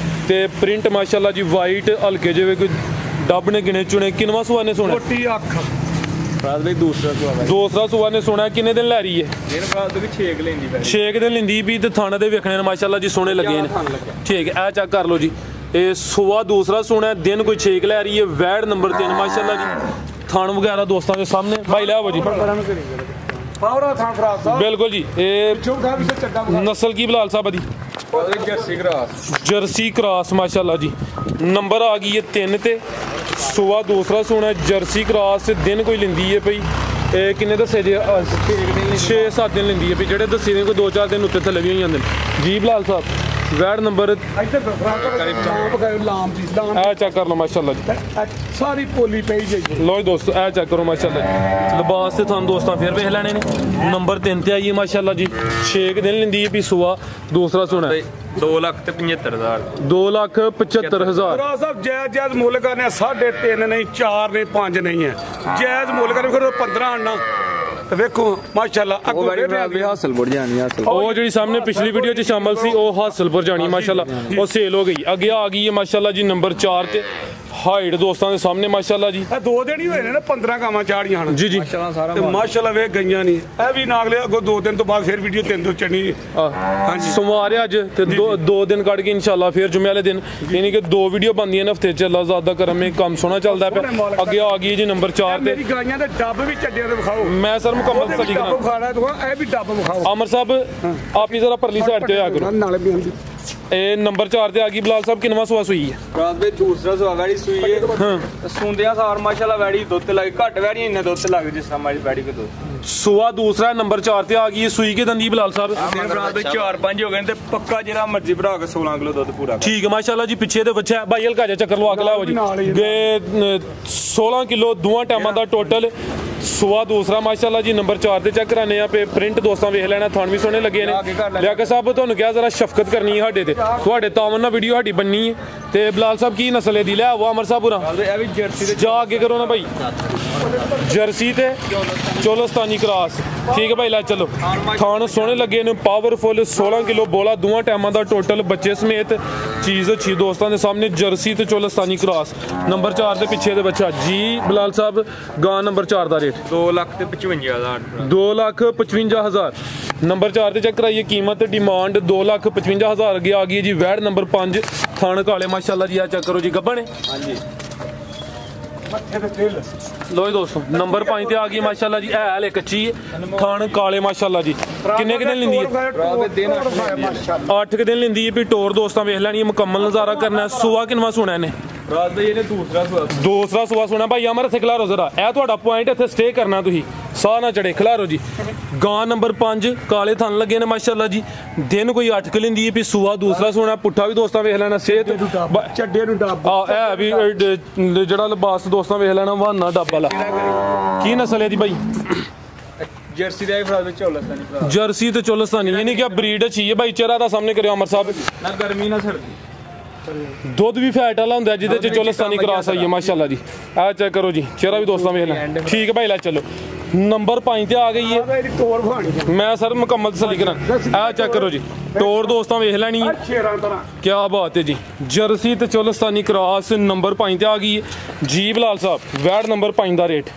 ਤੇ ਪ੍ਰਿੰਟ ਮਾਸ਼ਾਅੱਲਾ ਜੀ ਵਾਈਟ ਹਲਕੇ ਜਿਵੇਂ ਕੋਈ ਡੱਬ ਨੇ ਗਿਣੇ ਚੁਣੇ। ਕਿੰਨਵਾਂ ਸੁਆ ਨੇ ਸੁਣਾ? ਛੋਟੀ ਅੱਖ ਦੂਸਰਾ ਸੁਬਾ ਨੇ ਸੁਣਾ। ਕਿੰਨੇ ਦਿਨ ਲੈ ਰਹੀ ਹੈ? ਦਿਨ ਬਾਅਦ ਵੀ 6 ਲੈਂਦੀ ਪਈ। 6 ਦਿਨ ਲਿੰਦੀ ਵੀ ਤੇ ਥਾਣੇ ਦੇ ਵੇਖਣੇ ਨੇ ਮਾਸ਼ਾਅੱਲਾ ਜੀ ਸੋਹਣੇ ਲੱਗੇ ਨੇ। ਠੀਕ ਹੈ ਇਹ ਚੈੱਕ ਕਰ ਲਓ ਜੀ ਇਹ ਸੁਬਾ ਦੂਸਰਾ ਸੁਣਾ ਦਿਨ ਕੋਈ 6 ਲੈ ਰਹੀ ਹੈ। ਵੈੜ ਨੰਬਰ 3 ਮਾਸ਼ਾਅੱਲਾ ਜੀ ਥਣ ਵਗੈਰਾ ਦੋਸਤਾਂ ਦੇ ਸਾਹਮਣੇ ਭਾਈ ਲਿਆਓ ਜੀ ਬਿਲਕੁਲ ਜੀ। ਇਹ ਨਸਲ ਕੀ ਬਲਾਲ ਸਾਹਿਬ ਦੀ? ਜਰਸੀ ਕ੍ਰਾਸ ਮਾਸ਼ਾਅੱਲਾ ਜੀ। ਨੰਬਰ ਆ ਗਈ ਹੈ 3 ਤੇ ਸੁਬਾ ਦੂਸਰਾ ਸੁਣਾ ਜਰਸੀ ਕ੍ਰਾਸ। ਦਿਨ ਕੋਈ ਲਿੰਦੀ ਹੈ ਪਈ ਇਹ ਕਿੰਨੇ ਦੱਸੇ ਜੇ? 6-7 ਦਿਨ ਲਿੰਦੀ ਹੈ ਪਈ। ਜਿਹੜੇ ਦੱਸੇ ਨੇ ਕੋਈ 2-4 ਦਿਨ ਉੱਤੇ ਥੱਲੇ ਵੀ ਹੋ ਜਾਂਦੇ ਨੇ ਜੀ ਬਲਾਲ ਸਾਹਿਬ। ਵੈੜ ਨੰਬਰ ਆ ਚੈੱਕ ਕਰ ਲਓ ਮਾਸ਼ਾਅੱਲਾ ਜੀ ਸਾਰੀ ਪੋਲੀ ਪਈ ਜਾਈ। ਲੋ ਜੀ ਦੋਸਤੋ ਇਹ ਚੈੱਕ ਕਰੋ ਮਾਸ਼ਾਅੱਲਾ ਜੀ ਲਿਬਾਸ ਤੇ ਤੁਹਾਨੂੰ ਦੋਸਤਾਂ ਫਿਰ ਵੇਖ ਲੈਣੇ ਨੇ। ਨੰਬਰ 3 ਤੇ ਆਈਏ ਮਾਸ਼ਾਅੱਲਾ ਜੀ 6 ਦਿਨ ਲਿੰਦੀ ਹੈ ਵੀ ਸੁਬਾ ਦੂਸਰਾ ਸੁਣਾ 2,75,000। 2,75,000 ਸਾਹਿਬ ਜਾਇਜ਼ ਮੁੱਲ ਕਰਨੇ 3.5 ਨਹੀਂ 4 ਨਹੀਂ 5 ਨਹੀਂ ਹੈ ਜਾਇਜ਼ ਮੁੱਲ ਕਰਨੇ ਫਿਰ 15 ਆਣਾ ਤੇ ਵੇਖੋ ਮਾਸ਼ਾਅੱਲਾ ਹਾਸਲਪੁਰ ਜਾਣੀ ਉਹ ਜਿਹੜੀ ਸਾਹਮਣੇ ਪਿਛਲੀ ਵੀਡੀਓ 'ਚ ਸ਼ਾਮਲ ਸੀ ਉਹ ਹਾਸਲਪੁਰ ਜਾਣੀ ਮਾਸ਼ਾਅੱਲਾ ਉਹ ਸੇਲ ਹੋ ਗਈ। ਅੱਗੇ ਆ ਗਈ ਹੈ ਮਾਸ਼ਾਅੱਲਾ ਜੀ ਨੰਬਰ 4 ਤੇ ਹਾਈਟ ਦੋਸਤਾਂ ਦੇ ਸਾਹਮਣੇ ਮਾਸ਼ਾਅੱਲਾ ਜੀ। ਇਹ 2 ਦਿਨ ਹੀ ਹੋਏ ਨੇ ਨਾ 15 ਗਾਵਾਂ ਚਾੜੀਆਂ ਹਨ ਜੀ ਜੀ ਤੇ ਮਾਸ਼ਾਅੱਲਾ ਵੇਖ ਗਈਆਂ ਨਹੀਂ। ਇਹ ਵੀ ਨਾਗਲੇ ਅੱਗੋਂ 2 ਦਿਨ ਤੋਂ ਬਾਅਦ ਫਿਰ ਵੀਡੀਓ 3 ਤੋਂ ਚੜਨੀ। ਹਾਂਜੀ ਸੋਮਵਾਰ ਅੱਜ ਤੇ 2 ਦਿਨ ਕੱਢ ਕੇ ਇਨਸ਼ਾਅੱਲਾ ਫਿਰ ਜੁਮੇ ਵਾਲੇ ਦਿਨ ਯਾਨੀ ਕਿ 2 ਵੀਡੀਓ ਬਣਦੀਆਂ ਨੇ ਹਫਤੇ 'ਚ। ਅੱਲਾਹ ਜ਼ਾਦਾ ਕਰਮ ਮੇ ਕੰਮ ਸੋਹਣਾ ਚੱਲਦਾ ਪਿਆ। ਅੱਗੇ ਆ ਗਈ ਜੀ ਨੰਬਰ 4 ਤੇ ਮੇਰੀ ਗਾਈਆਂ ਦੇ ਡੱਬ ਵੀ ਚੱਡਿਆਂ ਦੇ ਵਿਖਾਓ। ਮੈਂ ਸਰ ਮੁਕੰਮਲ ਤਸੱਲੀ ਕਰਾਂ ਇਹ ਵੀ ਡੱਬ ਵਿਖਾਓ। ਅਮਰ ਸਾਹਿਬ ਆਪ ਹੀ ਜ਼ਰਾ ਪਰਲੀ ਸਾਈਡ ਤੇ ਆ ਕਰੋ। ਨਾਲੇ ਵੀ ਹੁੰਦੀ ਇਹ ਨੰਬਰ 4 ਤੇ ਆ ਗਈ ਬਲਾਲ ਸਾਹਿਬ ਕਿੰਨਵਾਂ ਸੁਆ ਸੂਈ ਹੈ? ਰਾਤ ਦੇ ਦੂਸਰਾ ਸੁਆ ਵੈੜੀ ਸੂਈ ਹੈ। ਸੁੰਦਿਆਂ ਸਾਰ ਮਾਸ਼ਾਅੱਲਾ ਵੈੜੀ ਦੁੱਧ ਲੱਗ ਘੱਟ ਵੈੜੀ ਇੰਨਾ ਦੁੱਧ ਲੱਗ ਜਿਸ ਤਰ੍ਹਾਂ ਮਾੜੀ ਵੈੜੀ ਕੋ ਦੁੱਧ। ਸੁਆ ਦੂਸਰਾ ਨੰਬਰ 4 ਤੇ ਆ ਗਈ ਸੂਈ ਕੇ ਦੰਦੀ ਬਲਾਲ ਸਾਹਿਬ? ਰਾਤ ਦੇ 4-5 ਹੋ ਗਏ ਤੇ ਪੱਕਾ ਜਿਹੜਾ ਮਰਜ਼ੀ ਭਰਾ ਕੇ 16 ਕਿਲੋ ਦੁੱਧ ਪੂਰਾ। ਠੀਕ ਹੈ ਮਾਸ਼ਾਅੱਲਾ ਜੀ ਪਿੱਛੇ ਦੇ ਬੱਚਾ ਭਾਈ ਹਲਕਾ ਜਿਹਾ ਚੱਕਰ ਲਵਾ ਕੇ ਲਾਓ ਜੀ 16 ਕਿਲੋ ਦੋਵਾਂ ਟਾਈਮਾਂ ਦਾ ਟੋਟਲ। ਸੁਆ ਦੂਸਰਾ ਮਾਸ਼ਾਅੱਲਾ ਜੀ ਨੰਬਰ 4 ਤੇ ਚੈੱਕ ਕਰਾਨੇ ਆ ਪੇ ਪ੍ਰਿੰਟ ਦੋਸਤਾਂ ਵੇਖ ਲੈਣਾ ਥਣ ਵੀ ਸੋਹਣੇ ਲੱਗੇ ਨੇ। ਲਿਆਕਤ ਸਾਹਿਬ ਤੁਹਾਨੂੰ ਕਿਹਾ ਜ਼ਰਾ ਸ਼ਫਕਤ ਕਰਨੀ ਹੈ ਸਾਡੇ ਤੇ ਤੁਹਾਡੇ ਤਾਵਨ ਨਾਲ ਵੀਡੀਓ ਸਾਡੀ ਬੰਨੀ ਹੈ ਤੇ ਬਲਾਲ ਸਾਹਿਬ ਕੀ ਨਸਲ ਹੈ ਦੀ ਲੈ ਆਓ ਅਮਰ ਸਾਹਿਬ ਪੂਰਾ ਇਹ ਵੀ ਜਰਸੀ ਦੇ ਜਾ ਅੱਗੇ ਕਰੋ ਨਾ ਭਾਈ ਜਰਸੀ ਤੇ ਚੋਲਸਤਾਨੀ ਕ੍ਰਾਸ। ਠੀਕ ਹੈ ਭਾਈ ਲੈ ਚਲੋ ਥਣ ਸੋਹਣੇ ਲੱਗੇ ਨੇ ਪਾਵਰਫੁਲ 16 ਕਿਲੋ ਬੋਲਾ ਦੋਵਾਂ ਟਾਈਮਾਂ ਦਾ ਟੋਟਲ ਬੱਚੇ ਸਮੇਤ ਚੀਜ਼ ਅੱਛੀ ਦੋਸਤਾਂ ਦੇ ਸਾਹਮਣੇ ਜਰਸੀ ਤੇ ਚੋਲਸਤਾਨੀ ਕ੍ਰਾਸ। ਨੰਬਰ 4 ਦੇ ਪਿੱਛੇ ਦੇ ਬੱਚਾ ਜੀ ਬਲਾਲ ਸਾਹਿਬ ਗਾਂ ਨੰਬਰ 4 ਦਾ ਰੇਟ 2,55,000। 2,55,000 ਨੰਬਰ 4 ਤੇ ਚੈੱਕ ਕਰਾਈਏ ਕੀਮਤ ਡਿਮਾਂਡ 2,55,000 ਅੱਗੇ ਆ ਗਈ ਜੀ ਵੈੜ ਨੰਬਰ 5 ਥਣ ਕਾਲੇ ਮਾਸ਼ਾਅੱਲਾ ਜੀ ਆ ਚੈੱਕ ਕਰੋ ਜੀ ਗੱਬਣ ਹੈ। ਹਾਂਜੀ ਲੋ ਜੀ ਦੋਸਤੋ ਨੰਬਰ 5 ਤੇ ਆ ਗਈ ਮਾਸ਼ਾਅੱਲਾ ਜੀ ਇਹ ਹਲੇ ਕੱਚੀ ਹੈ ਥਣ ਕਾਲੇ ਮਾਸ਼ਾਅੱਲਾ ਜੀ। ਕਿੰਨੇ ਦਿਨ ਲਿੰਦੀ ਹੈ? 8 ਦਿਨ ਲਿੰਦੀ ਹੈ ਵੀ ਟੋਰ ਦੋਸਤਾਂ ਵੇਖ ਲੈਣੀ ਮੁਕੰਮਲ ਨਜ਼ਾਰਾ ਕਰਨਾ। ਸੁਆ ਕਿੰਨਵਾਂ ਸੁਣਾ ਇਹਨੇ? ਰਾਤ ਦੇ ਇਹਨੇ ਦੂਸਰਾ ਸੁਆ ਸੁਣਾ ਭਾਈ ਅਮਰ ਇੱਥੇ ਖਿਲਾਰੋ ਜ਼ਰਾ ਇਹ ਤੁਹਾਡਾ ਪੁਆਇੰਟ ਇੱਥੇ ਸਟੇ ਕਰਨਾ ਤੁਸੀਂ ਸਾਹ ਨਾ ਚੜੇ ਖਿਲਾਰੋ ਜੀ। ਗਾਂ ਨੰਬਰ 5 ਕਾਲੇ ਥਣ ਲੱਗੇ ਨੇ ਮਾਸ਼ਾਅੱਲਾ ਜੀ। ਦਿਨ ਕੋਈ 8 ਕਿ ਲਿੰਦੀ ਹੈ ਵੀ ਸੁਆ ਦੂਸਰਾ ਸੁਣਾ ਪੁੱਠਾ ਵੀ ਦੋਸਤਾਂ ਵੇਖ ਲੈਣਾ ਸਿਹਤ ਚੱਡੇ ਨੂੰ ਡੱਬ ਇਹ ਵੀ ਜਿਹੜਾ ਲਿਬਾਸ ਦੋਸਤਾਂ ਵੇਖ ਲੈਣਾ ਵਾਨਾ ਡੱਬ ਵਾਲਾ। ਕੀ ਨਸਲ ਹੈ ਦੀ ਭਾਈ? जर्सी ਦਾ ਫਰਾਦ ਵਿੱਚ ਚੌਲਸਤਾਨੀ ਭਰਾ जर्सी ਤੇ ਚੋਲਸਤਾਨੀ ਯਾਨੀ ਕਿ ਬਰੀਡ ਅੱਛੀ ਹੈ ਭਾਈ ਚਿਹਰਾ ਦਾ ਸਾਹਮਣੇ ਕਰਿਓ ਅਮਰ ਸਾਹਿਬ ਨਾ ਗਰਮੀ ਨਾ ਸਰਦੀ ਦੁੱਧ ਵੀ ਫੈਟ ਵਾਲਾ ਹੁੰਦਾ ਜਿਹਦੇ ਚ ਚੋਲਸਤਾਨੀ ਕਰਾਸ ਆਈ ਹੈ ਮਾਸ਼ਾਅੱਲਾ ਜੀ ਆ ਚੈੱਕ ਕਰੋ ਜੀ ਚਿਹਰਾ ਵੀ ਦੋਸਤਾਂ ਵੇਖ ਲੈ ਠੀਕ ਹੈ ਭਾਈ ਲੈ ਚਲੋ ਨੰਬਰ 5 ਤੇ ਆ ਗਈ ਹੈ ਇਹਦੀ ਤੋੜ ਖਾਣੀ ਮੈਂ ਸਰ ਮੁਕੰਮਲ ਤਸੱਲੀ ਕਰਾਂ ਆ ਚੈੱਕ ਕਰੋ ਜੀ ਟੋਰ ਦੋਸਤਾਂ ਵੇਖ ਲੈਣੀ ਹੈ ਸ਼ੇਰਾਂ ਤਰ੍ਹਾਂ ਕੀ ਬਾਤ ਹੈ ਜੀ ਜਰਸੀ ਤੇ ਚੋਲਸਤਾਨੀ ਕਰਾਸ ਨੰਬਰ 5 ਤੇ ਆ ਗਈ ਹੈ ਜੀ ਬਲਾਲ ਸਾਹਿਬ ਵੈੜ ਨੰਬਰ 5 ਦਾ ਰੇਟ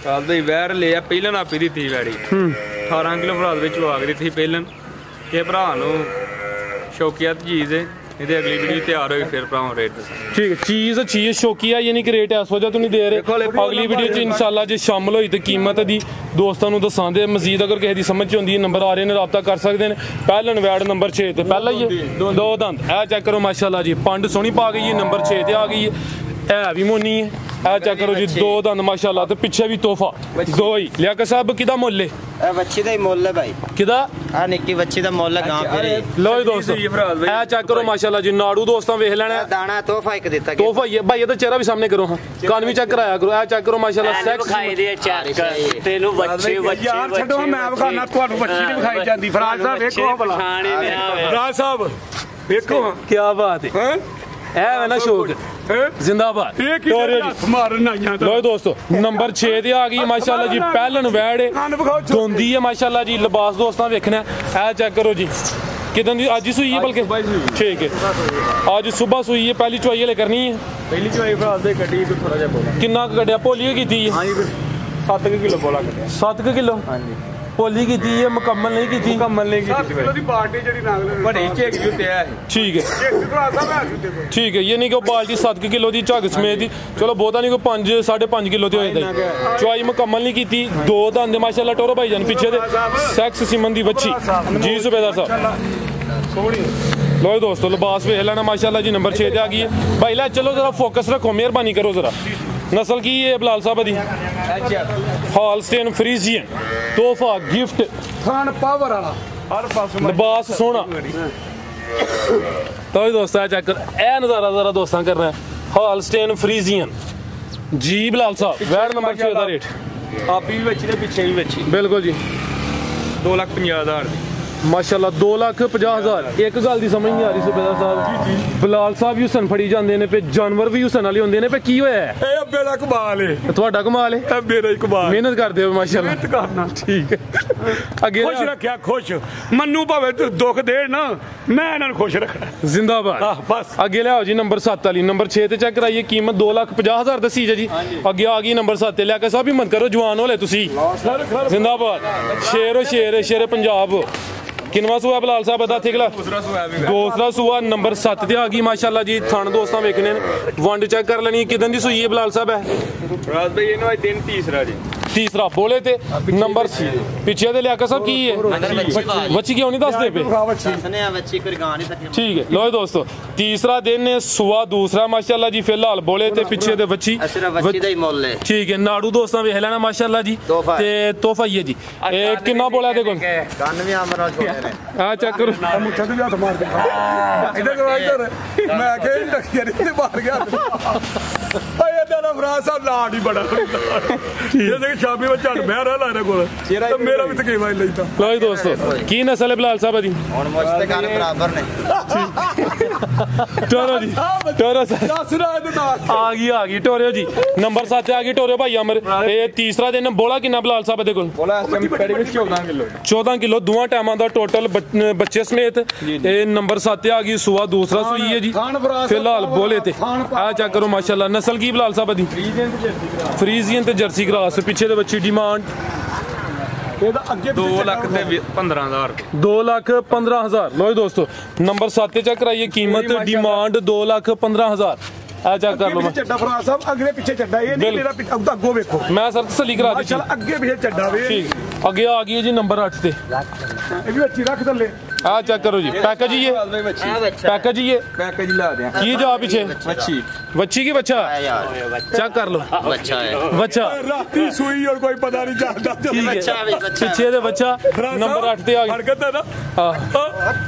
ਕੱਲ ਦੇ ਵੈਰ ਲਿਆ ਪਹਿਲਾਂ ਆਪੀ ਦਿੱਤੀ ਵੈੜੀ 18 ਕਿਲੋ ਫਰਾਦ ਵਿੱਚ ਆ ਗਈ ਸੀ ਪਹਿਲਾਂ ਕਿ ਭਰਾ ਨੂੰ ਸ਼ੌਕੀਅਤ ਚੀਜ਼ ਹੈ ਇਹਦੇ ਅਗਲੀ ਵੀਡੀਓ ਤਿਆਰ ਹੋਈ ਫਿਰ ਭਰਾਵਾਂ ਰੇਟ ਦੱਸਾਂਗੇ ਠੀਕ ਹੈ ਚੀਜ਼ ਅੱਛੀ ਹੈ ਸ਼ੌਕੀ ਆ ਯਾਨੀ ਕਿ ਰੇਟ ਇਸ ਵਜ੍ਹਾ ਤੋਂ ਨਹੀਂ ਦੇ ਰਹੇ ਅਗਲੀ ਵੀਡੀਓ 'ਚ ਇਨਸ਼ਾਅੱਲਾ ਜੇ ਸ਼ਾਮਲ ਹੋਈ ਤੇ ਕੀਮਤ ਦੀ ਦੋਸਤਾਂ ਨੂੰ ਦੱਸਾਂਗੇ ਮਜ਼ੀਦ ਅਗਰ ਕਿਸੇ ਦੀ ਸਮਝ 'ਚ ਹੁੰਦੀ ਹੈ ਨੰਬਰ ਆ ਰਹੇ ਨੇ ਰਾਬਤਾ ਕਰ ਸਕਦੇ ਨੇ ਪਹਿਲਨ ਵੈੜ ਨੰਬਰ 6 ਤੇ ਪਹਿਲਾ ਹੀ ਹੈ ਦੋ ਦੰਦ ਇਹ ਚੈੱਕ ਕਰੋ ਮਾਸ਼ਾਅੱਲਾ ਜੀ ਪੰਡ ਸੋਹਣੀ ਪਾ ਗਈ ਹੈ ਨੰਬਰ 6 ਤੇ ਆ ਗਈ ਹੈ ਇਹ ਵੀ ਮੋਨੀ ਹੈ ਇਹ ਚੈੱਕ ਕਰੋ ਜੀ ਦੋ ਦੰਦ ਮਾਸ਼ਾਅੱਲਾ ਤੇ ਪਿੱਛੇ ਵੀ ਤੋਹਫਾ ਦੋ ਹੀ ਲਿਆਕਤ ਸਾਹਿਬ ਕਿਹਦਾ ਮੁੱਲ ਹੈ ਇਹ ਵੱਛੀ ਦਾ ਹੀ ਮੁੱਲ ਹੈ ਭਾਈ ਕਿਹਦਾ ਆ ਨਿੱਕੀ ਵੱਛੀ ਦਾ ਮੁੱਲ ਹੈ ਗਾਂ ਫਿਰ ਲਓ ਜੀ ਦੋਸਤੋ ਇਹ ਚੈੱਕ ਕਰੋ ਮਾਸ਼ਾਅੱਲਾ ਜੀ ਨਾੜੂ ਦੋਸਤਾਂ ਵੇਖ ਲੈਣਾ ਦਾਣਾ ਤੋਹਫਾ ਇੱਕ ਦਿੱਤਾ ਗਿਆ ਤੋਹਫਾ ਹੀ ਹੈ ਭਾਈ ਇਹਦਾ ਚਿਹਰਾ ਵੀ ਸਾਹਮਣੇ ਕਰੋ ਹਾਂ ਕੰਨ ਵੀ ਚੈੱਕ ਕਰਾਇਆ ਕਰੋ ਇਹ ਚੈੱਕ ਕਰੋ ਮਾਸ਼ਾਅੱਲਾ ਸੈਕਸ ਵਿਖਾਈ ਦੇ ਚੱਕ ਤੈਨੂੰ ਬੱਚੇ ਯਾਰ ਛੱਡੋ ਮੈਂ ਵਿਖਾਣਾ ਤੁਹਾਨੂੰ ਵੱਛੀ ਨਹੀਂ ਵਿਖਾਈ ਜਾਂਦੀ ਫਰਾਜ ਸਾਹਿਬ ਵੇਖੋ ਭਲਾ ਖਾਣੇ ਨੇ ਆਵੇ ਫਰਾਜ ਸਾਹਿਬ ਵੇਖੋ ਕੀ ਬਾਤ ਹੈ ਇਹ ਹੈ ਨਾ ਸ਼ੌਕ ਜ਼ਿੰਦਾਬਾਦ ਇਹ ਕੀ ਹੱਥ ਮਾਰਨ ਆਈਆਂ ਲੋ ਦੋਸਤੋ ਨੰਬਰ 6 ਤੇ ਆ ਗਈ ਮਾਸ਼ਾਅੱਲਾ ਜੀ ਪਹਿਲਨ ਵੈੜ ਦੋਂਦੀ ਹੈ ਮਾਸ਼ਾਅੱਲਾ ਜੀ ਲਿਬਾਸ ਦੋਸਤਾਂ ਵੇਖਣਾ ਇਹ ਚੈੱਕ ਕਰੋ ਜੀ ਕਿਦਾਂ ਦੀ ਅੱਜ ਹੀ ਸੂਈ ਹੈ ਬਲਕਿ ਠੀਕ ਹੈ ਅੱਜ ਸਵੇਰ ਸੂਈ ਹੈ ਪਹਿਲੀ ਚੁਆਈ ਹਲੇ ਕਰਨੀ ਹੈ ਪਹਿਲੀ ਚੋਈ ਭਰਾ ਦੇ ਗੱਡੀ ਤੋਂ ਥੋੜਾ ਜਿਹਾ ਬੋਲਾ ਕਿੰਨਾ ਕੁ ਕੱਢਿਆ ਭੋਲੀ ਕੀਤੀ ਹੈ ਹਾਂਜੀ 7 ਕਿਲੋ ਬੋਲਾ ਕੱਢਿਆ 7 ਕਿਲੋ ਹਾਂਜੀ ਭੋਲੀ ਕੀਤੀ ਹੈ ਮੁਕੰਮਲ ਨਹੀਂ ਕੀਤੀ ਮੁਕੰਮਲ ਨਹੀਂ 7 ਕਿਲੋ ਦੀ ਬਾਲਟੀ ਜਿਹੜੀ ਨਾਗ ਲੈ ਬੜੀ ਝੇਕ ਜੂ ਤੇ ਆ ਠੀਕ ਹੈ ਇੱਕ ਫਰਾਜ ਸਾਹਿਬ ਆ ਜੁੱਤੇ ਕੋਲ ਠੀਕ ਹੈ ਯਾਨੀ ਕਿ ਉਹ ਬਾਲਟੀ 7 ਕਿਲੋ ਦੀ ਝੱਗ ਸਮੇਤ ਦੀ ਚਲੋ ਬਹੁਤਾ ਨਹੀਂ ਕੋਈ 5 5.5 ਕਿਲੋ ਤੇ ਹੋ ਜਾਂਦਾ ਚੁਆਈ ਮੁਕੰਮਲ ਨਹੀਂ ਕੀਤੀ ਦੋ ਦੰਦ ਮਾਸ਼ਾਅੱਲਾ ਟੋਰੋ ਭਾਈ ਜਾਨ ਪਿੱਛੇ ਦੇ ਸੈਕਸ ਸਿਮਨ ਦੀ ਵੱਛੀ ਜੀ ਸੁਬੇਦਾਰ ਸਾਹਿਬ ਸੋਹਣੀ ਲੋ ਦੋਸਤੋ ਲਿਬਾਸ ਵੇਖ ਲੈਣਾ ਮਾਸ਼ਾਅੱਲਾ ਜੀ ਨੰਬਰ 6 ਤੇ ਆ ਗਈ ਹੈ ਭਾਈ ਲੈ ਚਲੋ ਜ਼ਰਾ ਫੋਕਸ ਰੱਖੋ ਮਿਹਰਬਾਨੀ ਕਰੋ ਜ਼ਰਾ ਨਸਲ ਕੀ ਹੈ ਬਲਾਲ ਸਾਹਿਬ ਦੀ ਹਾਲਸਟੇਨ ਫਰੀਜ਼ੀਅਨ ਤੋਹਫਾ ਗਿਫਟ ਖਾਨ ਪਾਵਰ ਵਾਲਾ ਹਰ ਪਾਸੇ ਲਿਬਾਸ ਸੋਹਣਾ ਤਾਂ ਦੋਸਤਾਂ ਚੈੱਕ ਕਰ ਇਹ ਨਜ਼ਾਰਾ ਜ਼ਰਾ ਦੋਸਤਾਂ ਕਰਨਾ ਹੈ ਹਾਲਸਟੇਨ ਫਰੀਜ਼ੀਅਨ ਜੀ ਬਲਾਲ ਸਾਹਿਬ ਵੈੜ ਨੰਬਰ 6 ਦਾ ਰੇਟ ਆਪੀ ਵੀ ਵਿੱਚ ਨੇ ਪਿੱਛੇ ਵੀ ਵਿੱਚ ਬਿਲਕੁਲ ਜੀ 2,50,000 ਦੀ ਮਾਸ਼ਾਅੱਲਾ 2,50,000 ਇੱਕ ਗੱਲ ਦੀ ਸਮਝ ਨਹੀਂ ਆ ਰਹੀ ਸੁਬੇਦਾਰ ਸਾਹਿਬ ਬਲਾਲ ਸਾਹਿਬ ਵੀ ਹੁਸਨ ਫੜੀ ਜਾਂਦੇ ਨੇ ਤੇ ਜਾਨਵਰ ਵੀ ਹੁਸਨ ਵਾਲੇ ਹੁੰਦੇ ਨੇ ਤੇ ਕੀ ਹੋਇਆ ਹੈ ਇਹ ਬੇੜਾ ਕਮਾਲ ਏ ਇਹ ਤੁਹਾਡਾ ਕਮਾਲ ਹੈ ਇਹ ਮੇਰਾ ਹੀ ਕਮਾਲ ਮਿਹਨਤ ਕਰਦੇ ਹੋ ਮਾਸ਼ਾਅੱਲਾ ਮਿਹਨਤ ਕਰਨਾ ਠੀਕ ਹੈ ਅੱਗੇ ਖੁਸ਼ ਰੱਖਿਆ ਖੁਸ਼ ਮੰਨੂ ਭਾਵੇਂ ਤੂੰ ਦੁੱਖ ਦੇਣ ਨਾ ਮੈਂ ਇਹਨਾਂ ਨੂੰ ਖੁਸ਼ ਰੱਖਣਾ ਜ਼ਿੰਦਾਬਾਦ ਆਹ ਬਸ ਅੱਗੇ ਲਿਆਓ ਜੀ ਨੰਬਰ 7 ਵਾਲੀ ਨੰਬਰ 6 ਤੇ ਚੈੱਕ ਕਰਾਈਏ ਕੀਮਤ 2,50,000 ਦੱਸੀ ਜੀ ਅੱਗੇ ਆ ਗਈ ਨੰਬਰ 7 ਤੇ ਲਿਆ ਕੇ ਸਾਹਿਬ ਹਿੰਮਤ ਕਰੋ ਜਵਾਨ ਹੋਲੇ ਤੁਸੀਂ ਜ਼ਿੰਦਾਬਾਦ ਸ਼ੇਰ ਪੰਜਾਬ ਕਿੰਨਵਾ ਸੂਆ ਬਲਾਲ ਸਾਹਿਬ ਦਾ ਥਿਕਲਾ ਦੂਸਰਾ ਸੂਆ ਨੰਬਰ 7 ਤੇ ਆ ਗਈ ਮਾਸ਼ਾਅੱਲਾ ਜੀ ਥਣ ਦੋਸਤਾਂ ਵੇਖਣੇ ਨੇ ਵੰਡ ਚੈੱਕ ਕਰ ਲੈਣੀ ਕਿਦਾਂ ਦੀ ਸੂਈ ਹੈ ਬਲਾਲ ਸਾਹਿਬ ਹੈ ਰਾਤ ਭਾਈ ਇਹਨੂੰ ਅੱਜ ਦਿਨ ਤੀਸਰਾ ਜੀ ਤੀਸਰਾ ਬੋਲੇ ਤੇ ਨੰਬਰ ਪਿੱਛੇ ਦੇ ਲਿਆਕਾ ਸਾਹਿਬ ਕੀ ਹੈ ਵੱਛੀ ਕਿਉਂ ਨਹੀਂ ਦੱਸਦੇ ਪਏ ਦੱਸਨੇ ਆ ਵੱਛੀ ਕੋਈ ਗਾਂ ਨਹੀਂ ਸਕਦੀ ਠੀਕ ਹੈ ਲੋ ਦੋਸਤੋ ਤੀਸਰਾ ਦਿਨ ਹੈ ਸੂਆ ਦੂਸਰਾ ਮਾਸ਼ਾਅੱਲਾ ਜੀ ਫਿਲਹਾਲ ਬੋਲੇ ਤੇ ਪਿੱਛੇ ਦੇ ਵੱਛੀ ਅਸਰਾ ਵੱਛੀ ਦਾ ਹੀ ਮੁੱਲ ਹੈ ਠੀਕ ਹੈ ਨਾੜੂ ਦੋਸਤਾਂ ਵੇਖ ਲੈਣਾ ਮਾਸ਼ਾਅੱਲਾ ਜੀ ਤੇ ਤੋਹਫਾ ਹੀ ਹੈ ਜੀ ਇਹ ਕਿੰਨਾ ਬੋਲਿਆ ਦੇ ਕੋਲ ਕੰਨ ਵੀ ਆਮਰਾ ਛੋਟੇ ਨੇ ਆ ਚੈੱਕ ਕਰੋ ਮੁੱਠਾ ਤੇ ਵੀ ਹੱਥ ਮਾਰ ਦੇ ਇਧਰ ਕਰੋ ਇਧਰ ਮੈਂ ਕਿਹਾ ਇਹ ਟੱਕੀਆਂ ਨਹੀਂ ਤੇ ਮਾਰ ਗਿਆ ਓਏ ਇਹਦਾ ਨਾ ਫਰਾਜ਼ ਸਾਹਿਬ ਲਾਡ ਹੀ ਬੜਾ ਜਿਹਦੇ ਸ਼ਾਮੀ ਵਿੱਚ ਝੜ ਬਹਿਰਾ ਲਾਇਨਾ ਕੋਲ ਤੇ ਮੇਰਾ ਵੀ ਤਕੀਵਾ ਹੀ ਲੈਂਦਾ ਲੋ ਦੋਸਤੋ ਕੀ ਨਸਲ ਹੈ ਬਲਾਲ ਸਾਹਿਬ ਦੀ ਹੁਣ ਮੁੱਛ ਤੇ ਕੰਨ ਬਰਾਬਰ ਨੇ ਟੋਰੋ ਜੀ ਟੋਰੋ ਦੱਸ ਨਾ ਇਹਦੇ ਨਾਲ ਆ ਗਈ ਟੋਰਿਓ ਜੀ ਨੰਬਰ 7 ਆ ਗਈ ਟੋਰਿਓ ਭਾਈ ਅਮਰ ਇਹ ਤੀਸਰਾ ਦਿਨ ਬੋਲਾ ਕਿੰਨਾ ਬਲਾਲ ਸਾਹਿਬ ਦੇ ਕੋਲ ਬੋਲਾ ਇਸ ਟਾਈਮ ਪੈੜੀ ਵਿੱਚ 14 ਕਿਲੋ 14 ਕਿਲੋ ਦੋਵਾਂ ਟਾਈਮਾਂ ਦਾ ਟੋਟਲ ਬੱਚੇ ਸਮੇਤ ਇਹ ਨੰਬਰ 7 ਆ ਗਈ ਸੂਆ ਦੂਸਰਾ ਸੂਈ ਹੈ ਜੀ ਫਿਲਹਾਲ ਬੋਲੇ ਤੇ ਆ ਚੈੱਕ ਕਰੋ ਮਾਸ਼ਾਅੱਲਾ ਨਸਲ ਕੀ ਬਲਾਲ ਸਾਹਿਬ ਦੀ ਫਰੀਜ਼ੀਅਨ ਤੇ ਜਰਸੀ ਕਰਾਸ ਪਿੱਛੇ ਦੇ ਬੱਚੀ ਡਿਮਾਂਡ ਇਹਦਾ ਅੱਗੇ 2,15,000 2,15,000 ਲੋ ਦੋਸਤੋ ਨੰਬਰ 7 ਤੇ ਚੈੱਕ ਕਰਾਈਏ ਕੀਮਤ ਡਿਮਾਂਡ 2,15,000 ਆ ਚੈੱਕ ਕਰ ਲਓ ਚੱਡਾ ਫਰਾਜ਼ ਸਾਹਿਬ ਅੱਗੇ ਪਿੱਛੇ ਚੱਡਾ ਇਹ ਨਹੀਂ ਮੇਰਾ ਅੱਗੋਂ ਵੇਖੋ ਮੈਂ ਸਰ ਤਸੱਲੀ ਕਰਾ ਦਿੱਤੀ ਅੱਗੇ ਪਿੱਛੇ ਚੱਡਾ ਵੇ ਠੀਕ ਅੱਗੇ ਆ ਗਈ ਹੈ ਜੀ ਨੰਬਰ 8 ਤੇ ਇਹ ਵੀ ਅੱਛੀ ਰੱਖ ਥੱਲੇ ਆ ਚੈੱਕ ਕਰੋ ਜੀ ਪੈਕੇਜ ਹੀ ਹੈ ਪੈਕੇਜ ਹੀ ਹੈ ਪੈਕੇਜ ਲਾ ਦਿਆਂ ਕੀ ਜਾ ਪਿੱਛੇ ਵੱਛੀ ਬੱਚੀ ਕੀ ਬੱਚਾ ਚੈੱਕ ਕਰ ਲਓ ਬੱਚਾ ਹੈ ਬੱਚਾ ਰਾਤੀ ਸੂਈ ਔਰ ਕੋਈ ਪਤਾ ਨਹੀਂ ਚੱਲਦਾ ਠੀਕ ਬੱਚਾ ਹੈ ਵੀ ਬੱਚਾ ਪਿੱਛੇ ਦੇ ਬੱਚਾ ਨੰਬਰ 8 ਤੇ ਆ ਗਿਆ ਫੜਕਦਾ ਨਾ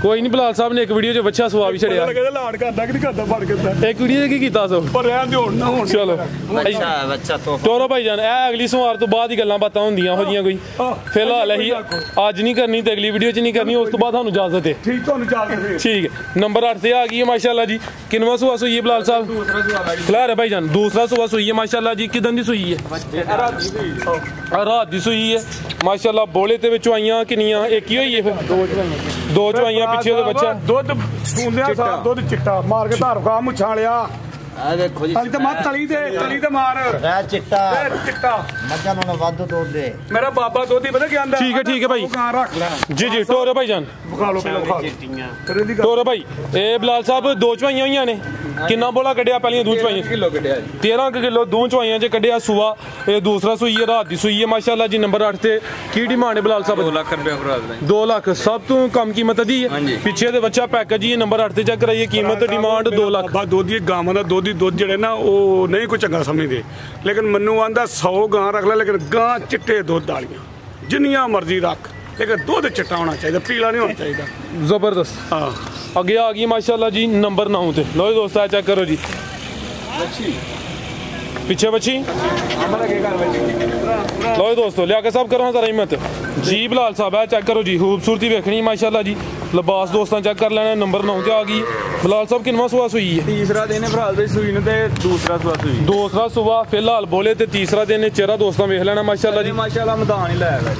ਕੋਈ ਨਹੀਂ ਬਲਾਲ ਸਾਹਿਬ ਨੇ ਇੱਕ ਵੀਡੀਓ 'ਚ ਬੱਚਾ ਸਵਾ ਵੀ ਛੜਿਆ ਲੱਗਦਾ ਲਾੜ ਕਰਦਾ ਕਿ ਨਹੀਂ ਕਰਦਾ ਫੜਕਦਾ ਇੱਕ ਵੀਡੀਓ 'ਚ ਕੀ ਕੀਤਾ ਸੋ ਪਰ ਰਹਿਣ ਦੇ ਹੁਣ ਨਾ ਹੁਣ ਚਲੋ ਬੱਚਾ ਹੈ ਬੱਚਾ ਤੋਂ ਟੋਰੋ ਭਾਈ ਜਾਨ ਇਹ ਅਗਲੀ ਸਵਾਰ ਤੋਂ ਬਾਅਦ ਹੀ ਗੱਲਾਂ ਬਾਤਾਂ ਹੁੰਦੀਆਂ ਹੋ ਜੀਆਂ ਕੋਈ ਫਿਲਹਾਲ ਅਸੀਂ ਅੱਜ ਨਹੀਂ ਕਰਨੀ ਤੇ ਅਗਲੀ ਵੀਡੀਓ 'ਚ ਨਹੀਂ ਕਰਨੀ ਉਸ ਤੋਂ ਬਾਅਦ ਤੁਹਾਨੂੰ ਇਜਾਜ਼ਤ ਹੈ ਠੀਕ ਤੁਹਾਨੂੰ ਚੱਲਦੇ ਠੀਕ ਹੈ ਨੰਬਰ 8 ਤੇ ਆ ਗਈ ਹੈ ਮਾਸ਼ਾਅੱਲਾ ਜੀ ਕਿੰਨਵਾਂ ਸੁਆ ਸੂਈ ਹੈ ਬਲਾਲ ਸਾਹਿਬ ਦੂਸਰਾ ਸੁਆ ਖਿਲਾ ਰਿਹਾ ਭਾਈ ਜਾਨ ਦੂਸਰਾ ਸੁਆ ਸੂਈ ਹੈ ਮਾਸ਼ਾਅੱਲਾ ਜੀ ਕਿਦਾਂ ਦੀ ਸੂਈ ਹੈ ਰਾਤ ਦੀ ਸੂਈ ਹੈ ਮਾਸ਼ਾਅੱਲਾ ਬੋਲੇ ਤੇ ਵਿੱਚੋਂ ਆਈਆਂ ਕਿੰਨੀਆਂ ਇੱਕ ਹੀ ਹੋਈ ਹੈ ਫਿਰ ਦੋ ਚਵਾਈਆਂ ਪਿੱਛੇ ਉਹਦੇ ਬੱਚਾ ਦੁੱਧ ਸੂੰਦਿਆ ਸਾਹਿਬ ਦੁੱਧ ਚਿੱਟਾ ਮਾਰ ਕੇ ਧਾਰ ਕਾ ਮੁਛਾਲਿਆ ਆ ਦੇਖੋ ਜੀ ਅੱਜ ਤਾਂ ਮੈਂ ਤਲੀ ਤੇ ਮਾਰ ਰਹਿ ਚਿੱਟਾ ਚਿੱਟਾ ਮੱਝਾਂ ਨੂੰ ਵੱਧ ਦੁੱਧ ਦੇ ਮੇਰਾ ਬਾਬਾ ਦੋਧੀ ਪਤਾ ਕੀ ਆਂਦਾ ਠੀਕ ਹੈ ਭਾਈ ਕਾਂ ਰੱਖ ਲੈ ਜੀ ਜੀ ਟੋਰੇ ਭਾਈ ਜਾਨ ਬਖਾ ਲੋ ਪਹਿਲਾਂ ਬਖਾ ਫਿਰ ਇਹਦੀ ਗੱਲ ਟੋਰੇ ਭਾਈ ਇਹ ਬਲਾਲ ਸਾਹਿਬ ਦੋ ਚਵਾਈਆਂ ਹੋਈਆਂ ਨੇ ਕਿੰਨਾ ਬੋਲਾ ਕੱਢਿਆ ਪਹਿਲੀਆਂ ਦੋ ਚਵਾਈਆਂ ਕਿਲੋ ਕੱਢਿਆ ਜੀ 13 ਕਿਲੋ ਦੋ ਚਵਾਈਆਂ 'ਚ ਕੱਢਿਆ ਸੂਆ ਇਹ ਦੂਸਰਾ ਸੂਈ ਹੈ ਰਾਤ ਦੀ ਸੂਈ ਹੈ ਮਾਸ਼ਾਅੱਲਾ ਜੀ ਨੰਬਰ 8 ਤੇ ਕੀ ਡਿਮਾਂਡ ਹੈ ਬਲਾਲ 2 ਸਾਹਿਬ ਲੱਖ ਰੁਪਏ ਫਰਾਦ ਦਾ 2 ਲੱਖ ਸਭ ਤੋਂ ਕਮ ਕੀਮਤ ਦੀ ਹੈ ਹਾਂਜੀ। ਪਿੱਛੇ ਦੇ ਬੱਚਾ ਪੈਕੇਜ ਹੀ ਨੰਬਰ 8 ਤੇ ਚੈੱਕ ਕਰਾਈਏ ਕੀਮਤ ਡਿਮਾਂਡ 2 ਲੱਖ ਬਾਬਾ ਦੋਧੀ ਗਾਵਾਂ ਦਾ ਦੋਧੀ ਦੁੱਧ ਜਿਹੜੇ ਨਾ ਉਹ ਨਹੀਂ ਕੋਈ ਚੰਗਾ ਸਮਝਦੇ ਲੇਕਿਨ ਮੈਨੂੰ ਆਂਦਾ 100 ਗਾਂ ਰੱਖ ਲੈ ਲੇਕਿਨ ਗਾਂ ਚਿੱਟੇ ਦੁੱਧ ਵਾਲੀਆਂ ਜਿੰਨੀਆਂ ਮਰਜ਼ੀ ਰੱਖ ਲੇਕਿਨ ਦੁੱਧ ਚਿੱਟਾ ਹੋਣਾ ਚਾਹੀਦਾ ਪੀਲਾ ਨਹੀਂ ਹੋਣਾ ਚਾਹੀਦਾ ਜ਼ਬਰਦਸਤ ਹਾਂ ਅੱਗੇ ਆ ਗਈ ਮਾਸ਼ਾਅੱਲਾ ਜੀ ਨੰਬਰ 9 ਤੇ ਲਓ ਜੀ ਦੋਸਤੋ ਚੈੱਕ ਕਰੋ ਜੀ ਪਿੱਛੇ ਬੱਚੀ ਲਓ ਜੀ ਦੋਸਤੋ ਲਿਆ ਕੇ ਸਭ ਕਰੋ ਜ਼ਰਾ ਹਿੰਮਤ ਜੀ ਬਲਾਲ ਸਾਹਿਬ ਹੈ ਚੈੱਕ ਕਰੋ ਜੀ ਖੂਬਸੂਰਤੀ ਵੇਖਣੀ ਮਾਸ਼ਾਅੱਲਾ ਜੀ ਲਿਬਾਸ ਦੋਸਤਾਂ ਚੈੱਕ ਕਰ ਲੈਣਾ ਨੰਬਰ 9 ਤੇ ਆ ਗਈ ਬਲਾਲ ਸਾਹਿਬ ਕਿੰਨਵਾਂ ਸੁਆ ਸੂਈ ਹੈ ਤੀਸਰਾ ਦਿਨ ਫਰਾਦ ਦੇ ਸੂਈ ਨੂੰ ਤੇ ਦੂਸਰਾ ਸੁਆ ਸੂਈ ਦੂਸਰਾ ਸੁਬਾ ਫਿਲਹਾਲ ਬੋਲੇ ਤੇ ਤੀਸਰਾ ਦਿਨ ਨੇ ਚਿਹਰਾ ਦੋਸਤਾਂ ਵੇਖ ਲੈਣਾ ਮਾਸ਼ਾਅੱਲਾ ਜੀ ਮਾਸ਼ਾਅੱਲਾ ਮੈਦਾਨ ਹੀ ਲਾਇਆ ਵਾ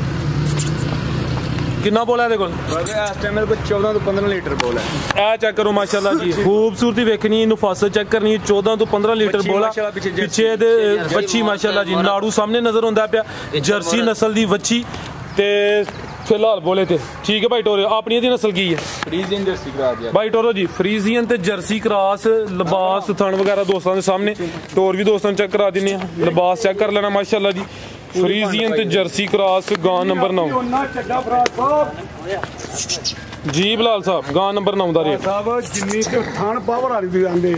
ਕਿੰਨਾ ਬੋਲਾ ਇਹਦੇ ਕੋਲ ਬਸ ਇਸ ਟਾਈਮ ਮੇਰੇ ਕੋਲ 14 ਤੋਂ 15 ਲੀਟਰ ਬੋਲ ਹੈ ਇਹ ਚੈੱਕ ਕਰੋ ਮਾਸ਼ਾਅੱਲਾ ਜੀ ਖੂਬਸੂਰਤੀ ਵੇਖਣੀ ਇਹਨੂੰ ਫਾਸਲ ਚੈੱਕ ਕਰਨੀ 14 ਤੋਂ 15 ਲੀਟਰ ਬੱਚੀ ਬੋਲਾ ਮਾਸ਼ਾਅੱਲਾ ਪਿੱਛੇ ਪਿੱਛੇ ਦੇ ਬੱਚੀ ਮਾਸ਼ਾਅੱਲਾ ਜੀ ਨਾੜੂ ਸਾਹਮਣੇ ਨਜ਼ਰ ਹੁੰਦਾ ਪਿਆ ਜਰਸੀ ਨਸਲ ਦੀ ਬੱਚੀ ਤੇ ਫਿਲਹਾਲ ਬੋਲੇ ਤੇ ਠੀਕ ਹੈ ਭਾਈ ਟੋਰੇ ਆਪਣੀ ਦੀ ਨਸਲ ਕੀ ਹੈ ਫਰੀਜ਼ਿੰਗ ਜਰਸੀ ਕਰਾ ਦਿਆ ਭਾਈ ਟੋਰੋ ਜੀ ਫਰੀਜ਼ੀਅਨ ਤੇ ਜਰਸੀ ਕ੍ਰਾਸ ਲਿਬਾਸ ਥਣ ਵਗੈਰਾ ਦੋਸਤਾਂ ਦੇ ਸਾਹਮਣੇ ਟੋਰ ਵੀ ਦੋਸਤਾਂ ਨੂੰ ਚੈੱਕ ਕਰਾ ਦਿੰਨੇ ਆ ਲਿਬਾਸ ਚੈੱਕ ਕਰ ਲੈਣਾ ਮਾਸ਼ਾਅੱਲਾ ਜੀ ਫਰੀਜ਼ੀਅਨ ਤੇ ਜਰਸੀ ਕ੍ਰਾਸ ਗਾਂ ਨੰਬਰ 9 ਉਹਨਾਂ ਚੱਡਾ ਫਰਾਦ ਸਾਹਿਬ ਜੀ ਬਲਾਲ ਸਾਹਿਬ ਗਾਂ ਨੰਬਰ 9 ਦਾ ਰੇਟ ਸਾਹਿਬ ਜਿੰਨੀ ਕਿ ਥਣ ਪਾਵਰ ਵਾਲੀ ਦੀ ਆਂਦੇ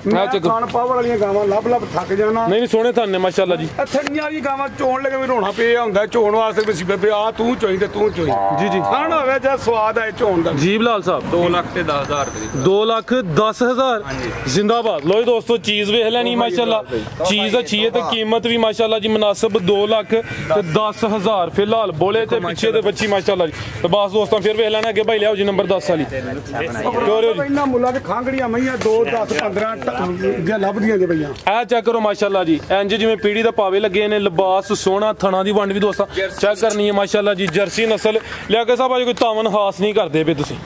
ਮੈਂ ਚੱਕ- ਥਣ ਪਾਵਰ ਵਾਲੀਆਂ ਗਾਵਾਂ ਲੱਭ ਥੱਕ ਜਾਣਾ ਨਹੀਂ ਸੋਹਣੇ ਥਣ ਨੇ ਮਾਸ਼ਾਅੱਲਾ ਜੀ ਇੱਥੇ ਨਹੀਂ ਵਾਲੀ ਗਾਵਾਂ ਚੋਣ ਲੱਗੇ ਵੀ ਰੋਣਾ ਪਿਆ ਹੁੰਦਾ ਚੋਣ ਵਾਸਤੇ ਵੀ ਸੀ ਬੇ ਆ ਤੂੰ ਚੋਈ ਤੇ ਤੂੰ ਚੋਈ ਜੀ ਜੀ ਥਣ ਹੋਵੇ ਜਾਂ ਸਵਾਦ ਆਏ ਚੋਣ ਦਾ ਜੀ ਬਲਾਲ ਸਾਹਿਬ 2 ਲੱਖ ਤੇ 10,000 ਰੁਪਏ ਦੀ 2 ਲੱਖ 10,000 ਜ਼ਿੰਦਾਬਾਦ ਲੋ ਜੀ ਦੋਸਤੋ ਚੀਜ਼ ਵੇਖ ਲੈਣੀ ਮਾਸ਼ਾਅੱਲਾ ਚੀਜ਼ ਅੱਛੀ ਹੈ ਤੇ ਕੀਮਤ ਵੀ ਮਾਸ਼ਾਅੱਲਾ ਜੀ ਮੁਨਾਸਿਬ 2 ਲੱਖ ਤੇ 10,000 ਫਿਲਹਾਲ ਬੋਲੇ ਤੇ ਪਿੱਛੇ ਦੇ ਬੱਚੀ ਮਾਸ਼ਾਅੱਲਾ ਜੀ ਤੇ ਬਸ ਦੋਸਤਾਂ ਫਿਰ ਵੇਖ ਲੈਣਾ ਅੱਗੇ ਭਾਈ ਲਿਆਓ ਜੀ ਨੰਬਰ 10 ਵਾਲੀ ਟੋਰਿਓ ਜੀ ਇੰਨਾ ਮੁੱਲਾ ਤੇ ਖਾਂਗੜੀਆਂ ਮਈਆਂ 2 10 15 ਜੇ ਲੱਭਦੀਆਂ ਜੇ ਭਈਆਂ ਇਹ ਚੈੱਕ ਕਰੋ ਮਾਸ਼ਾਅੱਲਾ ਜੀ ਇੰਜ ਜਿਵੇਂ ਪੀੜੀ ਦਾ ਪਾਵੇ ਲੱਗੇ ਨੇ ਲਿਬਾਸ ਸੋਹਣਾ ਥਣਾ ਦੀ ਵੰਡ ਵੀ ਦੋਸਤਾਂ ਚੈੱਕ ਕਰਨੀ ਹੈ ਮਾਸ਼ਾਅੱਲਾ ਜੀ ਜਰਸੀ ਨਸਲ ਲਿਆ ਕੇ ਸਾਹਿਬ ਅੱਜ ਕੋਈ ਤਾਵਨ ਹਾਸ ਨਹੀਂ ਕਰਦੇ ਪਏ ਤੁਸੀਂ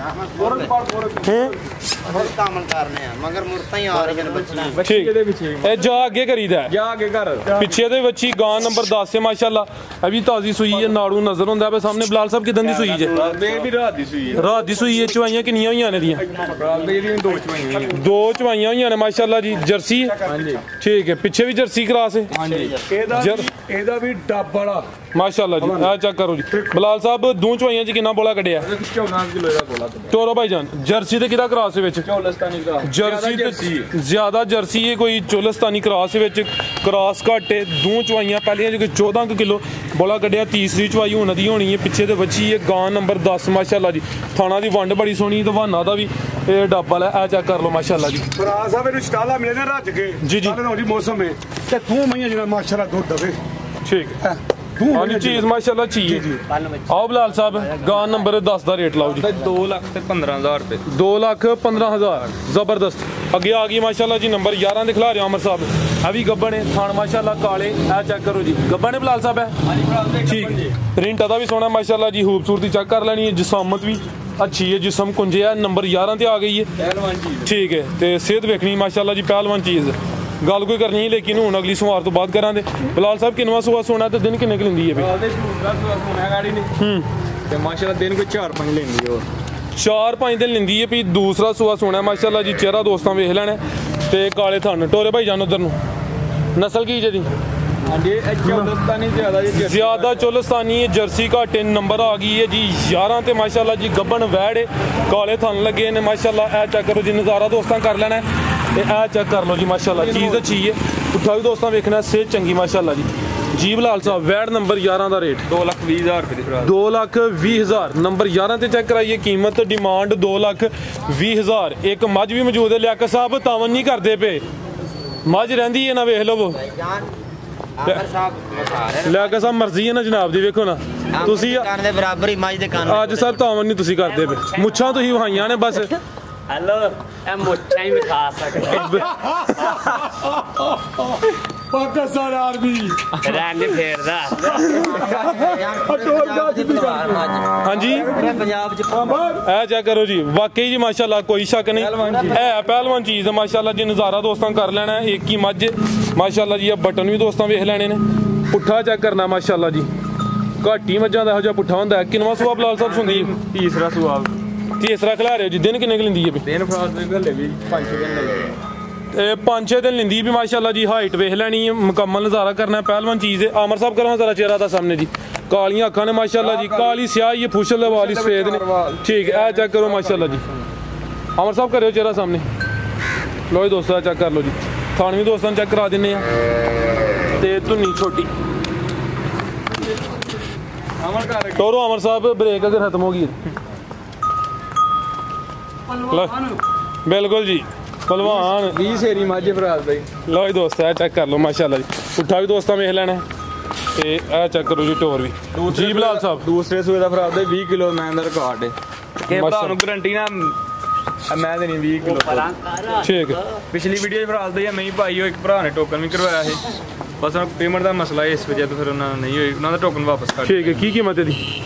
ਹੋਰ ਕੰਮ ਕਰਨੇ ਆ ਮਗਰ ਮੁਰਤਾਂ ਹੀ ਆ ਰਹੀਆਂ ਨੇ ਬੱਚੀਆਂ ਠੀਕ ਇਹਦੇ ਵਿੱਚ ਇਹ ਜਾ ਅੱਗੇ ਕਰੀਦਾ ਹੈ। ਜਾ ਕੇ ਘਰ ਪਿੱਛੇ ਦੇ ਬੱਚੀ ਗਾਂ ਨੰਬਰ 10 ਹੈ ਮਾਸ਼ਾਅੱਲਾ ਅਭੀ ਤਾਜ਼ੀ ਸੂਈ ਹੈ ਨਾੜੂ ਨਜ਼ਰ ਹੁੰਦਾ ਪਿਆ ਸਾਹਮਣੇ ਬਲਾਲ ਸਾਹਿਬ ਕਿਦਾਂ ਦੀ ਸੂਈ ਜੇ ਬੇਰ ਵੀ ਰਾਤ ਦੀ ਸੂਈ ਹੈ ਰਾਤ ਦੀ ਸੂਈ ਹੈ ਚਵਾਈਆਂ ਕਿੰਨੀਆਂ ਹੋਈਆਂ ਨੇ ਦੀਆਂ ਫਰਾਦ ਬੇਰ ਦੀ 2 ਚਵਾਈਆਂ ਹੋਈਆਂ ਦੋ ਚਵਾਈਆਂ ਹੋਈਆਂ ਨੇ ਮਾਸ਼ਾਅੱਲਾ ਜੀ ਜਰਸੀ ਹੈ ਹਾਂਜੀ ਠੀਕ ਹੈ ਪਿੱਛੇ ਵੀ ਜਰਸੀ ਕਰਾਸ ਹੈ ਹਾਂਜੀ ਇਹਦਾ ਵੀ ਡੱਬ ਵਾਲਾ ਮਾਸ਼ਾਅੱਲਾ ਜੀ ਆ ਚੈੱਕ ਕਰੋ ਜੀ ਬਲਾਲ ਸਾਹਿਬ ਦੋ ਚਵਾਈਆਂ ਚ ਕਿੰਨਾ ਬੋਲਾ ਕੱਢਿਆ 14 ਕਿਲੋ ਦਾ ਬੋਲਾ ਟੋਰੋ ਭਾਈ ਜਾਨ ਜਰਸੀ ਤੇ ਕਿਹਦਾ ਕਰਾਸ ਦੇ ਵਿੱਚ ਚੌਲਸਤਾਨੀ ਦਾ ਜਰਸੀ ਤੇ ਜ਼ਿਆਦਾ ਜਰਸੀ ਹੈ ਕੋਈ ਚੋਲਸਤਾਨੀ ਕਰਾਸ ਦੇ ਵਿੱਚ ਕਰਾਸ ਘਾਟੇ ਦੋ ਚਵਾਈਆਂ ਪਹਿਲੀਆਂ ਜੋ 14 ਕਿਲੋ ਬੋਲਾ ਕੱਢਿਆ ਤੀਸਰੀ ਚਵਾਈ ਹੁਣ ਦੀ ਹੋਣੀ ਹੈ ਪਿੱਛੇ ਤੇ ਬੱਚੀ ਹੈ ਗਾਂ ਨੰਬਰ 10 ਮਾਸ਼ਾਅੱਲਾ ਜੀ ਥਾਣਾ ਦੀ ਵੰਡ ਬੜੀ ਸੋਹਣੀ ਦਵਾਨਾ ਦਾ ਵੀ ਇਹ ਡੱਬਾ ਲੈ ਆ ਚੈੱਕ ਕਰ ਲਓ ਮਾਸ਼ਾਅੱਲਾ ਜੀ ਫਰਾਜ਼ ਸਾਹਿਬ ਇਹਨੂੰ ਸਟਾਲਾ ਮਿਲੇ ਨੇ ਰੱਜ ਕੇ ਜੀ, ਜੀ। ਦੀ ਮੌਸਮ ਹੈ ਤੇ ਤੂੰ ਮਈਆਂ ਜਿਹੜਾ ਮਾਸ਼ਾਅੱਲਾ ਦੁੱਧ ਦਵੇ ਠੀਕ ਤੂੰ ਹਾਂਜੀ ਚੀਜ਼ ਮਾਸ਼ਾਅੱਲਾ ਚੀਜ਼ ਆਓ ਬਲਾਲ ਸਾਹਿਬ ਗਾਂ ਨੰਬਰ 10 ਦਾ ਰੇਟ ਲਾਓ ਜੀ 2 ਲੱਖ ਤੇ 15,000 ਰੁਪਏ 2 ਲੱਖ 15,000 ਜ਼ਬਰਦਸਤ ਅੱਗੇ ਆ ਗਈ ਮਾਸ਼ਾਅੱਲਾ ਜੀ ਨੰਬਰ 11 ਦਿਖਲਾ ਰਿਹਾ ਅਮਰ ਸਾਹਿਬ ਆ ਵੀ ਗੱਬਣ ਹੈ ਥਾਣ ਮਾਸ਼ਾਅੱਲਾ ਕਾਲੇ ਆ ਚੈੱਕ ਕਰੋ ਜੀ ਗੱਬਣ ਹੈ ਬਲਾਲ ਸਾਹਿਬ ਹੈ ਠੀਕ ਪ੍ਰਿੰਟ ਦਾ ਵੀ ਸੋਹਣਾ ਮਾਸ਼ਾਅੱਲਾ ਜੀ ਖੂਬਸੂਰਤੀ ਚੈੱਕ ਕਰ ਲੈਣੀ ਹੈ ਜਿਸਮਤ ਵੀ ਅੱਛੀ ਹੈ ਜਿਸਮ ਕੁੰਜਿਆ ਨੰਬਰ 11 ਤੇ ਆ ਗਈ ਹੈ ਪਹਿਲਵਾਨ ਚੀਜ਼ ਠੀਕ ਹੈ ਤੇ ਸਿਹਤ ਵੇਖਣੀ ਮਾਸ਼ਾਅੱਲਾ ਜੀ ਪਹਿਲਵਾਨ ਚੀਜ਼ ਗੱਲ ਕੋਈ ਕਰਨੀ ਹੈ ਲੇਕਿਨ ਹੁਣ ਅਗਲੀ ਸਵਾਰ ਤੋਂ ਬਾਅਦ ਕਰਾਂਗੇ ਬਲਾਲ ਸਾਹਿਬ ਕਿੰਨਵਾਂ ਸੁਆ ਸੋਣਾ ਤੇ ਦਿਨ ਕਿੰਨੇ ਕੁ ਲੈਂਦੀ ਹੈ ਬਈ ਫਰਾਦ ਦੇ ਦੂਸਰਾ ਸੁਣਾ ਗਾੜੀ ਨੇ ਤੇ ਮਾਸ਼ਾਅੱਲਾ ਦਿਨ ਕੋਈ 4-5 ਲੈਂਦੀ ਹੋਰ 4-5 ਦਿਨ ਲੈਂਦੀ ਹੈ ਵੀ ਦੂਸਰਾ ਸੁਆ ਸੋਣਾ ਮਾਸ਼ਾਅੱਲਾ ਜੀ ਚਿਹਰਾ ਦੋਸਤਾਂ ਵੇਖ ਲੈਣਾ ਤੇ ਕਾਲੇ ਥਣ ਟੋਰੇ ਭਾਈ ਜਾਨ ਉਧਰ ਨੂੰ ਨਸਲ ਕੀ ਜਿਹਦੀ ਜ਼ਿਆਦਾ ਚੁਲਸਤਾਨੀ ਜਰਸੀ ਘਾਟੇ ਨੰਬਰ ਆ ਗਈ ਹੈ ਜੀ 11 ਤੇ ਮਾਸ਼ਾਅੱਲਾ ਜੀ ਗੱਬਣ ਵੈੜ ਕਾਲੇ ਥਣ ਲੱਗੇ ਨੇ ਮਾਸ਼ਾਅੱਲਾ। ਇਹ ਚੈੱਕ ਕਰੋ ਜੀ ਨਜ਼ਾਰਾ ਦੋਸਤਾਂ ਕਰ ਲੈਣਾ ਤੇ ਇਹ ਚੈੱਕ ਕਰ ਲਓ ਜੀ ਮਾਸ਼ਾਅੱਲਾ ਚੀਜ਼ ਅੱਛੀ ਹੈ। ਪੁੱਠਾ ਵੀ ਦੋਸਤਾਂ ਵੇਖਣਾ ਸਿਹਤ ਚੰਗੀ ਮਾਸ਼ਾਅੱਲਾ ਜੀ। ਜੀ ਬਲਾਲ ਸਾਹਿਬ ਵੈੜ ਨੰਬਰ 11 ਦਾ ਰੇਟ 2,20,000 ਰੁਪਏ ਦੀ ਫਰਾਦ 2,20,000 ਨੰਬਰ 11 ਤੇ ਚੈੱਕ ਕਰਾਈਏ ਕੀਮਤ ਡਿਮਾਂਡ 2,20,000। ਇੱਕ ਮੱਝ ਵੀ ਮੌਜੂਦ ਹੈ ਲਿਆਕਤ ਸਾਹਿਬ ਤਾਵਨ ਨਹੀਂ ਕਰਦੇ ਪਏ ਮੱਝ ਰਹਿੰਦੀ ਹੈ ਨਾ ਵੇਖ ਲਵੋ ਲਿਆਕਤ ਸਾਹਿਬ ਮਰਜ਼ੀ ਹੈ ਨਾ ਜਨਾਬ ਦੀ ਵੇਖੋ ਨਾ ਤੁਸੀਂ ਕੰਨ ਦੇ ਬਰਾਬਰ ਹੀ ਮੱਝ ਦੇ ਕੰਨ ਅੱਜ ਸਰ ਤਾਵਨ ਨਹੀਂ ਤੁਸੀਂ ਕਰਦੇ ਪਏ ਮੁੱਛਾਂ ਤੁਸੀਂ ਵਹਾਈਆਂ ਨੇ ਬਸ ਹੈਲੋ ਇਹ ਮੁੱਛਾਂ ਹੀ ਵਿਖਾ ਸਕਦੇ ਪਾਕਿਸਤਾਨ ਆਰਮੀ ਰੰਗ ਫੇਰਦਾ ਹਾਂਜੀ ਪੰਜਾਬ ਚ ਇਹ ਚੈੱਕ ਕਰੋ ਜੀ ਵਾਕਈ ਜੀ ਮਾਸ਼ਾਅੱਲਾ ਕੋਈ ਸ਼ੱਕ ਨਹੀਂ ਹੈ ਪਹਿਲਵਾਨ ਚੀਜ਼ ਹੈ ਮਾਸ਼ਾਅੱਲਾ ਜੀ ਨਜ਼ਾਰਾ ਦੋਸਤਾਂ ਕਰ ਲੈਣਾ ਇੱਕ ਹੀ ਮੱਝ ਮਾਸ਼ਾਅੱਲਾ ਜੀ ਇਹ ਬਟਨ ਵੀ ਦੋਸਤਾਂ ਵੇਖ ਲੈਣੇ ਨੇ ਪੁੱਠਾ ਚੈੱਕ ਕਰਨਾ ਮਾਸ਼ਾਅੱਲਾ ਜੀ ਘਾਟੀ ਮੱਝਾਂ ਦਾ ਇਹੋ ਜਿਹਾ ਪੁੱਠਾ ਹੁੰਦਾ ਕਿੰਨਵਾਂ ਸੂਆ ਬਲਾਲ ਸਾਹਿਬ ਸੁਣਦੀ ਤੀਸਰਾ ਸੁਆਬ ਤੀਸਰਾ ਖਿਲਾ ਰਹੇ ਹੋ ਜੀ ਦਿਨ ਕਿੰਨੇ ਕੁ ਲੈਂਦੀ ਹੈ ਦਿਨ ਫਰਾਦ ਦੇ ਹਲੇ ਵੀ 5-6 ਦਿਨ ਲੱਗੇ ਤੇ 5-6 ਦਿਨ ਲੈਂਦੀ ਵੀ ਮਾਸ਼ਾਅੱਲਾ ਜੀ ਹਾਈਟ ਵੇਖ ਲੈਣੀ ਹੈ ਮੁਕੰਮਲ ਨਜ਼ਾਰਾ ਕਰਨਾ ਪਹਿਲਵਾਨ ਚੀਜ਼ ਹੈ ਆਮਰ ਸਾਹਿਬ ਕਰੋ ਜ਼ਰਾ ਚਿਹਰਾ ਦਾ ਸਾਹਮਣੇ ਜੀ ਕਾਲੀਆਂ ਅੱਖਾਂ ਨੇ ਮਾਸ਼ਾਅੱਲਾ ਜੀ ਕਾਲੀ ਸਿਆਹੀ ਇਹ ਫੁਸ਼ਲ ਦੇ ਵਾਲੀ ਸਫੇਦ ਨੇ ਠੀਕ ਹੈ ਇਹ ਚੈੱਕ ਕਰੋ ਮਾਸ਼ਾਅੱਲਾ ਜੀ ਆਮਰ ਸਾਹਿਬ ਕਰਿਓ ਚਿਹਰਾ ਸਾਹਮਣੇ ਲੋ ਜੀ ਦੋਸਤੋ ਚੈੱਕ ਕਰ ਲਓ ਜੀ ਥਾਣ ਵੀ ਦੋਸਤਾਂ ਨੂੰ ਚੈੱਕ ਕਰਾ ਦਿੰਨੇ ਆ ਤੇ ਧੁੰਨੀ ਛੋਟੀ ਅਮਰ ਕਰ ਟੋਰੋ ਆਮਰ ਸਾਹਿਬ ਬ੍ਰੇਕ ਅਗਰ ਖਤਮ ਹੋ ਗਈ ਬਿਲਕੁਲ ਜੀ ਪਹਿਲਵਾਨ 20 ਸੇਰੀ ਮਾਝੇ ਫਰਾਦ ਬਾਈ ਲਓ ਜੀ ਦੋਸਤ ਇਹ ਚੈੱਕ ਕਰ ਲਓ ਮਾਸ਼ਾਅੱਲਾ ਜੀ ਪੁੱਠਾ ਵੀ ਦੋਸਤਾਂ ਵੇਖ ਲੈਣਾ ਤੇ ਇਹ ਚੈੱਕ ਕਰੋ ਜੀ ਟੋਰ ਵੀ ਜੀ ਬਲਾਲ ਸਾਹਿਬ ਦੂਸਰੇ ਸੂਏ ਦਾ ਫਰਾਦ 20 ਕਿਲੋ ਮੈਂ ਦਾ ਰਿਕਾਰਡ ਹੈ ਕਿ ਤੁਹਾਨੂੰ ਗਰੰਟੀ ਨਾ ਮੈਂ ਦੇਣੀ 20 ਕਿਲੋ ਠੀਕ ਪਿਛਲੀ ਵੀਡੀਓ 'ਚ ਫਰਾਦ ਦੇ ਮੈਂ ਹੀ ਭਾਈ ਉਹ ਇੱਕ ਭਰਾ ਨੇ ਟੋਕਨ ਵੀ ਕਰਵਾਇਆ ਸੀ ਬਸ ਪੇਮੈਂਟ ਦਾ ਮਸਲਾ ਹੈ ਇਸ ਵਜ੍ਹਾ ਤੋਂ ਫਿਰ ਉਹਨਾਂ ਨਹੀਂ ਹੋਈ ਉਹਨਾਂ ਦਾ ਟੋਕਨ ਵਾਪਸ ਕਰ ਠੀਕ ਹੈ ਕੀ ਕੀਮਤ ਹੈ ਦੀ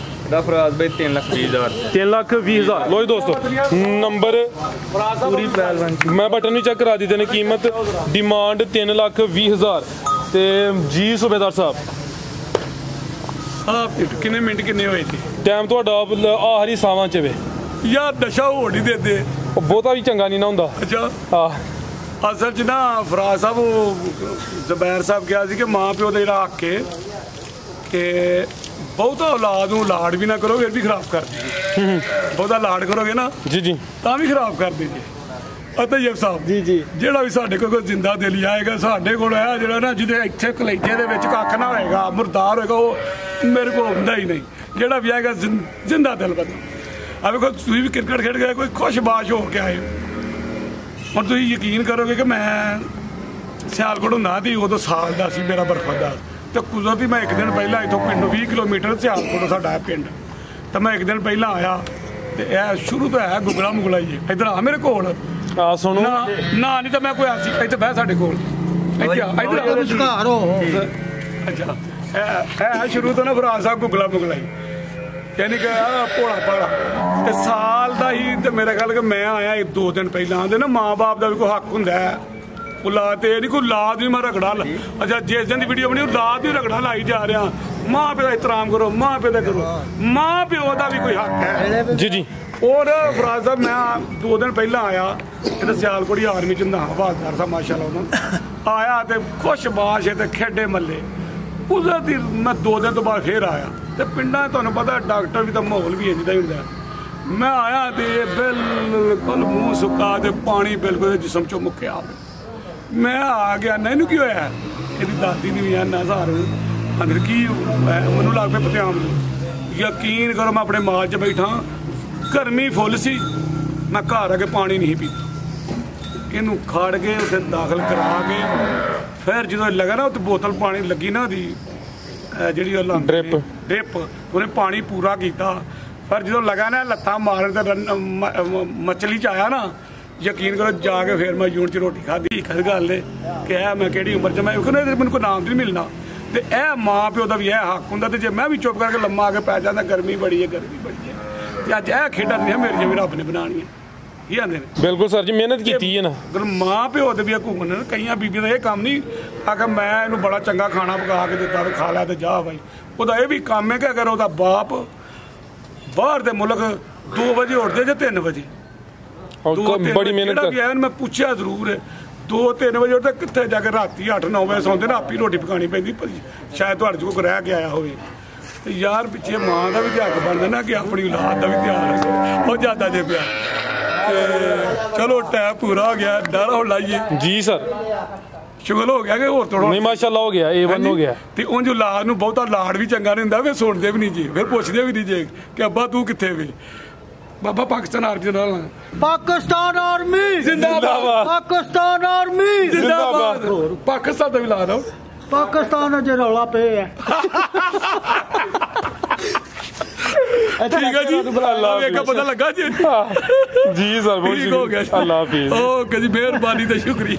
ਦਾ ਫਰਾਦ ਬਾਈ 3,20,000 3,20,000 ਲੋ ਜੀ ਦੋਸਤੋ ਨੰਬਰ ਪੂਰੀ ਪਹਿਲਵਾਨ ਮੈਂ ਬਟਨ ਵੀ ਚੈੱਕ ਕਰਾ ਦਿੱਤੇ ਨੇ ਕੀਮਤ ਡਿਮਾਂਡ 3,20,000 ਤੇ ਜੀ ਸੂਬੇਦਾਰ ਸਾਹਿਬ ਕਿੰਨੇ ਮਿੰਟ ਕਿੰਨੇ ਹੋਏ ਸੀ ਟਾਈਮ ਤੁਹਾਡਾ ਆਖਰੀ ਸਾਵਾਂ ਚ ਵੇ ਯਾਰ ਨਸ਼ਾ ਹੋੜ ਨਹੀਂ ਦਿੰਦੇ ਉਹ ਬਹੁਤਾ ਵੀ ਚੰਗਾ ਨਹੀਂ ਨਾ ਹੁੰਦਾ ਅੱਛਾ ਆਹ ਅਸਲ 'ਚ ਨਾ ਫਰਾਜ਼ ਸਾਹਿਬ ਉਹ ਜ਼ਬੈਰ ਸਾਹਿਬ ਕਿਹਾ ਸੀ ਕਿ ਮਾਂ ਪਿਓ ਦਾ ਜਿਹੜਾ ਹੱਕ ਹੈ ਕਿ ਬਹੁਤਾ ਔਲਾਦ ਨੂੰ ਲਾਡ ਵੀ ਨਾ ਕਰੋ ਫਿਰ ਵੀ ਖਰਾਬ ਕਰ ਦਿੰਦੇ ਬਹੁਤਾ ਲਾਡ ਕਰੋਗੇ ਨਾ ਜੀ ਜੀ ਤਾਂ ਵੀ ਖਰਾਬ ਕਰ ਦਿੰਦੇ ਅਤਯਬ ਸਾਹਿਬ ਜੀ ਜਿਹੜਾ ਵੀ ਸਾਡੇ ਕੋਲ ਕੋਈ ਜ਼ਿੰਦਾ ਦਿਲ ਆਏਗਾ ਸਾਡੇ ਕੋਲ ਆ ਜਿਹੜਾ ਨਾ ਜਿਹਦੇ ਇੱਥੇ ਕਲੇਜੇ ਦੇ ਵਿੱਚ ਕੱਖ ਨਾ ਹੋਏਗਾ ਮੁਰਦਾਰ ਹੋਏਗਾ ਉਹ ਮੇਰੇ ਕੋਲ ਹੁੰਦਾ ਹੀ ਨਹੀਂ ਜਿਹੜਾ ਵੀ ਆਏਗਾ ਜ਼ਿੰਦਾ ਦਿਲ ਬੰਦਾ ਆ ਵੇਖੋ ਤੁਸੀਂ ਵੀ ਕ੍ਰਿਕਟ ਖੇਡ ਕੇ ਕੋਈ ਖੁਸ਼ਬਾਸ਼ ਹੋ ਕੇ ਆਏ ਹੁਣ ਤੁਸੀਂ ਯਕੀਨ ਕਰੋਗੇ ਕਿ ਮੈਂ ਸਿਆਲਕੋਟ ਹੁੰਦਾ ਸੀ ਉਦੋਂ ਸਾਲ ਦਾ ਸੀ ਮੇਰਾ ਬਰਫਦਾ ਤੇ ਕੁਦਰਤੀ ਮੈਂ ਇੱਕ ਦਿਨ ਪਹਿਲਾਂ ਇੱਥੋਂ ਪਿੰਡੋਂ 20 ਕਿਲੋਮੀਟਰ ਸਿਆਲਕੋਟ ਸਾਡਾ ਪਿੰਡ ਤਾਂ ਮੈਂ ਇੱਕ ਦਿਨ ਪਹਿਲਾਂ ਆਇਆ ਤੇ ਇਹ ਸ਼ੁਰੂ ਤੋਂ ਹੈ ਗੁਗਲਾ ਮੁਗਲਾ ਹੀ ਇੱਧਰ ਆ ਮੇਰੇ ਕੋਲ ਆ ਸੁਣੋ ਨਾ ਨਹੀਂ ਤਾਂ ਮੈਂ ਕੋਈ ਆਸੀ ਇੱਥੇ ਬਹਿ ਸਾਡੇ ਕੋਲ ਇੱਧਰ ਵਿਚਕਾਰ ਹੋ ਅੱਛਾ ਇਹ ਸ਼ੁਰੂ ਤੋਂ ਨਾ ਫਰਾਜ਼ ਸਾਹਿਬ ਗੁਗਲਾ ਮੁਗਲਾ ਹੀ ਯਾਨੀ ਕਿ ਭੋਲਾ ਭਾਲਾ ਤੇ ਸਾਲ ਦਾ ਹੀ ਤੇ ਮੇਰਾ ਖਿਆਲ ਕਿ ਮੈਂ ਆਇਆ 2 ਦਿਨ ਪਹਿਲਾਂ ਆਉਂਦੇ ਨਾ ਮਾਂ ਬਾਪ ਦਾ ਵੀ ਕੋਈ ਹੱਕ ਹੁੰਦਾ ਹੈ ਔਲਾਦ ਤੇ ਨਹੀਂ ਕੋਈ ਲਾਦ ਵੀ ਮੈਂ ਰਗੜਾ ਅੱਛਾ ਜਿਸ ਦਿਨ ਦੀ ਵੀਡੀਓ ਬਣੀ ਉਹ ਲਾਦ ਵੀ ਰਗੜਾ ਲਾਈ ਜਾ ਰਿਹਾ ਮਾਂ ਪਿਓ ਦਾ ਇਤਰਾਮ ਕਰੋ ਮਾਂ ਪਿਓ ਦਾ ਕਰੋ ਮਾਂ ਪਿਓ ਦਾ ਵੀ ਕੋਈ ਹੱਕ ਹੈ ਜੀ ਜੀ ਔਰ ਫਰਾਜ਼ ਸਾਹਿਬ ਮੈਂ 2 ਦਿਨ ਪਹਿਲਾਂ ਆਇਆ ਇਹਦਾ ਸਿਆਲਕੋਟੀ ਆਰਮੀ ਚ ਹੁੰਦਾ ਹਵਾਦਾਰ ਸਾਹਿਬ ਮਾਸ਼ਾਅੱਲਾ ਉਹਨਾਂ ਆਇਆ ਤੇ ਖੁਸ਼ਬਾਸ਼ ਤੇ ਖੇਡੇ ਮੱਲੇ ਉਹਦਾ ਦੀ ਮੈਂ 2 ਦਿਨ ਤੋਂ ਬਾਅਦ ਫੇਰ ਆਇਆ ਤੇ ਪਿੰਡਾਂ ਤੁਹਾਨੂੰ ਪਤਾ ਡਾਕਟਰ ਵੀ ਤਾਂ ਮਾਹੌਲ ਵੀ ਇੰਝ ਦਾ ਹੀ ਹੁੰਦਾ ਮੈਂ ਆਇਆ ਤੇ ਬਿਲਕੁਲ ਮੂੰਹ ਸੁੱਕਾ ਤੇ ਪਾਣੀ ਬਿਲਕੁਲ ਜਿਸਮ ਚੋਂ ਮੁੱਕਿਆ ਮੈਂ ਆ ਗਿਆ ਨਾ ਇਹਨੂੰ ਕੀ ਹੋਇਆ ਇਹਦੀ ਦਾਦੀ ਨੇ ਵੀ ਨਾ ਸਹਾਰ ਅੰਦਰ ਕੀ ਮੈਨੂੰ ਲੱਗ ਪਿਆ ਪਤਿਆਮ ਯਕੀਨ ਕਰੋ ਮੈਂ ਆਪਣੇ ਮਾਲ 'ਚ ਬੈਠਾ ਗਰਮੀ ਫੁੱਲ ਸੀ ਮੈਂ ਘਰ ਆ ਕੇ ਪਾਣੀ ਨਹੀਂ ਪੀਤਾ ਇਹਨੂੰ ਖਾੜ ਕੇ ਉੱਥੇ ਦਾਖਲ ਕਰਾ ਕੇ ਫਿਰ ਜਦੋਂ ਲੱਗਾ ਨਾ ਉੱਥੇ ਬੋਤਲ ਪਾਣੀ ਲੱਗੀ ਨਾ ਉਹਦੀ ਜਿਹੜੀ ਉਹ ਡ੍ਰਿਪ ਉਹਨੇ ਪਾਣੀ ਪੂਰਾ ਕੀਤਾ ਫਿਰ ਜਦੋਂ ਲੱਗਾ ਨਾ ਲੱਤਾਂ ਮਾਰਨ ਤੇ ਮਛਲੀ 'ਚ ਆਇਆ ਨਾ ਯਕੀਨ ਕਰੋ ਜਾ ਕੇ ਫਿਰ ਮੈਂ ਯੂਨਿਟ 'ਚ ਰੋਟੀ ਖਾਧੀ ਖਸ ਗੱਲ ਨੇ ਕਿ ਮੈਂ ਕਿਹੜੀ ਉਮਰ 'ਚ ਮੈਂ ਕਹਿੰਦਾ ਮੈਨੂੰ ਕੋਈ ਨਾਮ ਨਹੀਂ ਮਿਲਣਾ ਤੇ ਇਹ ਮਾਂ ਪਿਓ ਦਾ ਵੀ ਇਹ ਹੱਕ ਹੁੰਦਾ ਤੇ ਜੇ ਮੈਂ ਵੀ ਚੁੱਪ ਕਰਕੇ ਲੰਮਾ ਆ ਕੇ ਪੈ ਜਾਂਦਾ ਗਰਮੀ ਬੜੀ ਹੈ ਤੇ ਅੱਜ ਇਹ ਖੇਡਾਂ ਨਹੀਂ ਮੇਰੇ ਜਿਵੇਂ ਰੱਬ ਨੇ ਬਣਾਉਣੀਆਂ ਕੀ ਆਂਦੇ ਨੇ ਬਿਲਕੁਲ ਸਰ ਜੀ ਮਿਹਨਤ ਕੀਤੀ ਹੈ ਨਾ ਮਾਂ ਪਿਓ ਦੇ ਵੀ ਹਕੂਕ ਨੇ ਕਈਆਂ ਬੀਬੀਆਂ ਦਾ ਇਹ ਕੰਮ ਨਹੀਂ ਆਖਰ ਮੈਂ ਇਹਨੂੰ ਬੜਾ ਚੰਗਾ ਖਾਣਾ ਪਕਾ ਕੇ ਦਿੱਤਾ ਵੀ ਖਾ ਲਿਆ ਤੇ ਜਾ ਬਾਈ ਉਹਦਾ ਇਹ ਵੀ ਕੰਮ ਹੈ ਕਿ ਅਗਰ ਉਹਦਾ ਬਾਪ ਬਾਹਰ ਦੇ ਮੁਲਕ 2 ਵਜੇ ਉੱਠਦੇ ਜਾਂ 3 ਵਜੇ ਬੜੀ ਮਿਹਨਤ ਜਿਹੜਾ ਵੀ ਆਇਆ ਮੈਂ ਪੁੱਛਿਆ ਜ਼ਰੂਰ ਹੈ 2-3 ਵਜੇ ਉੱਠਦੇ ਕਿੱਥੇ ਜਾ ਕੇ ਰਾਤੀ 8-9 ਵਜੇ ਸੌਂਦੇ ਨੇ ਆਪੀ ਰੋਟੀ ਪਕਾਉਣੀ ਪੈਂਦੀ ਸ਼ਾਇਦ ਤੁਹਾਡੇ 'ਚ ਕੋਈ ਰਹਿ ਕੇ ਆਇਆ ਹੋਵੇ ਤੇ ਯਾਰ ਪਿੱਛੇ ਮਾਂ ਦਾ ਵੀ ਧਿਆਨ ਬਣਦਾ ਨਾ ਕਿ ਆਪਣੀ ਔਲਾਦ ਦਾ ਵੀ ਧਿਆਨ ਰੱਖੋ ਉਹ ਜ਼ਿਆਦਾ ਜੇ ਪਿਆ ਤੇ ਚਲੋ ਟਾਈਮ ਪੂਰਾ ਹੋ ਗਿਆ ਡਰ ਹੋ ਲਾਈਏ ਜੀ ਸਰ ਸ਼ੁਗਲ ਹੋ ਗਿਆ ਕਿ ਹੋਰ ਥੋੜਾ ਨਹੀਂ ਮਾਸ਼ਾਅੱਲਾ ਹੋ ਗਿਆ A1 ਹੋ ਗਿਆ ਤੇ ਉਂਝ ਔਲਾਦ ਨੂੰ ਬਹੁਤਾ ਲਾਡ ਵੀ ਚੰਗਾ ਨਹੀਂ ਹੁੰਦਾ ਫਿਰ ਸੁਣਦੇ ਵੀ ਨਹੀਂ ਜੀ ਫਿਰ ਪੁੱਛਦੇ ਵੀ ਨਹੀਂ ਜੀ ਕਿ ਅੱਬਾ ਤੂੰ ਕਿੱਥੇ ਵੇ ਬਾਬਾ ਪਾਕਿਸਤਾਨ ਆਰਮੀ ਨਾਲ ਪਾਕਿਸਤਾਨ ਆਰਮੀ ਜ਼ਿੰਦਾਬਾਦ ਪਾਕਿਸਤਾਨ ਆਰਮੀ ਜ਼ਿੰਦਾਬਾਦ ਪਾਕਿਸਤਾਨ ਦਾ ਵੀ ਲਾ ਲਓ ਪਾਕਿਸਤਾਨ ਅਜੇ ਰੌਲਾ ਪਿਆ ਠੀਕ ਹੈ ਜੀ ਅੱਲਾ ਵੇਖਾ ਪਤਾ ਲੱਗਾ ਜੀ ਜੀ ਸਰ ਬਹੁਤ ਠੀਕ ਹੋ ਗਿਆ ਅੱਲਾ ਹਾਫਿਜ਼ ਓਕੇ ਜੀ ਮਿਹਰਬਾਨੀ ਤੇ ਸ਼ੁਕਰੀਆ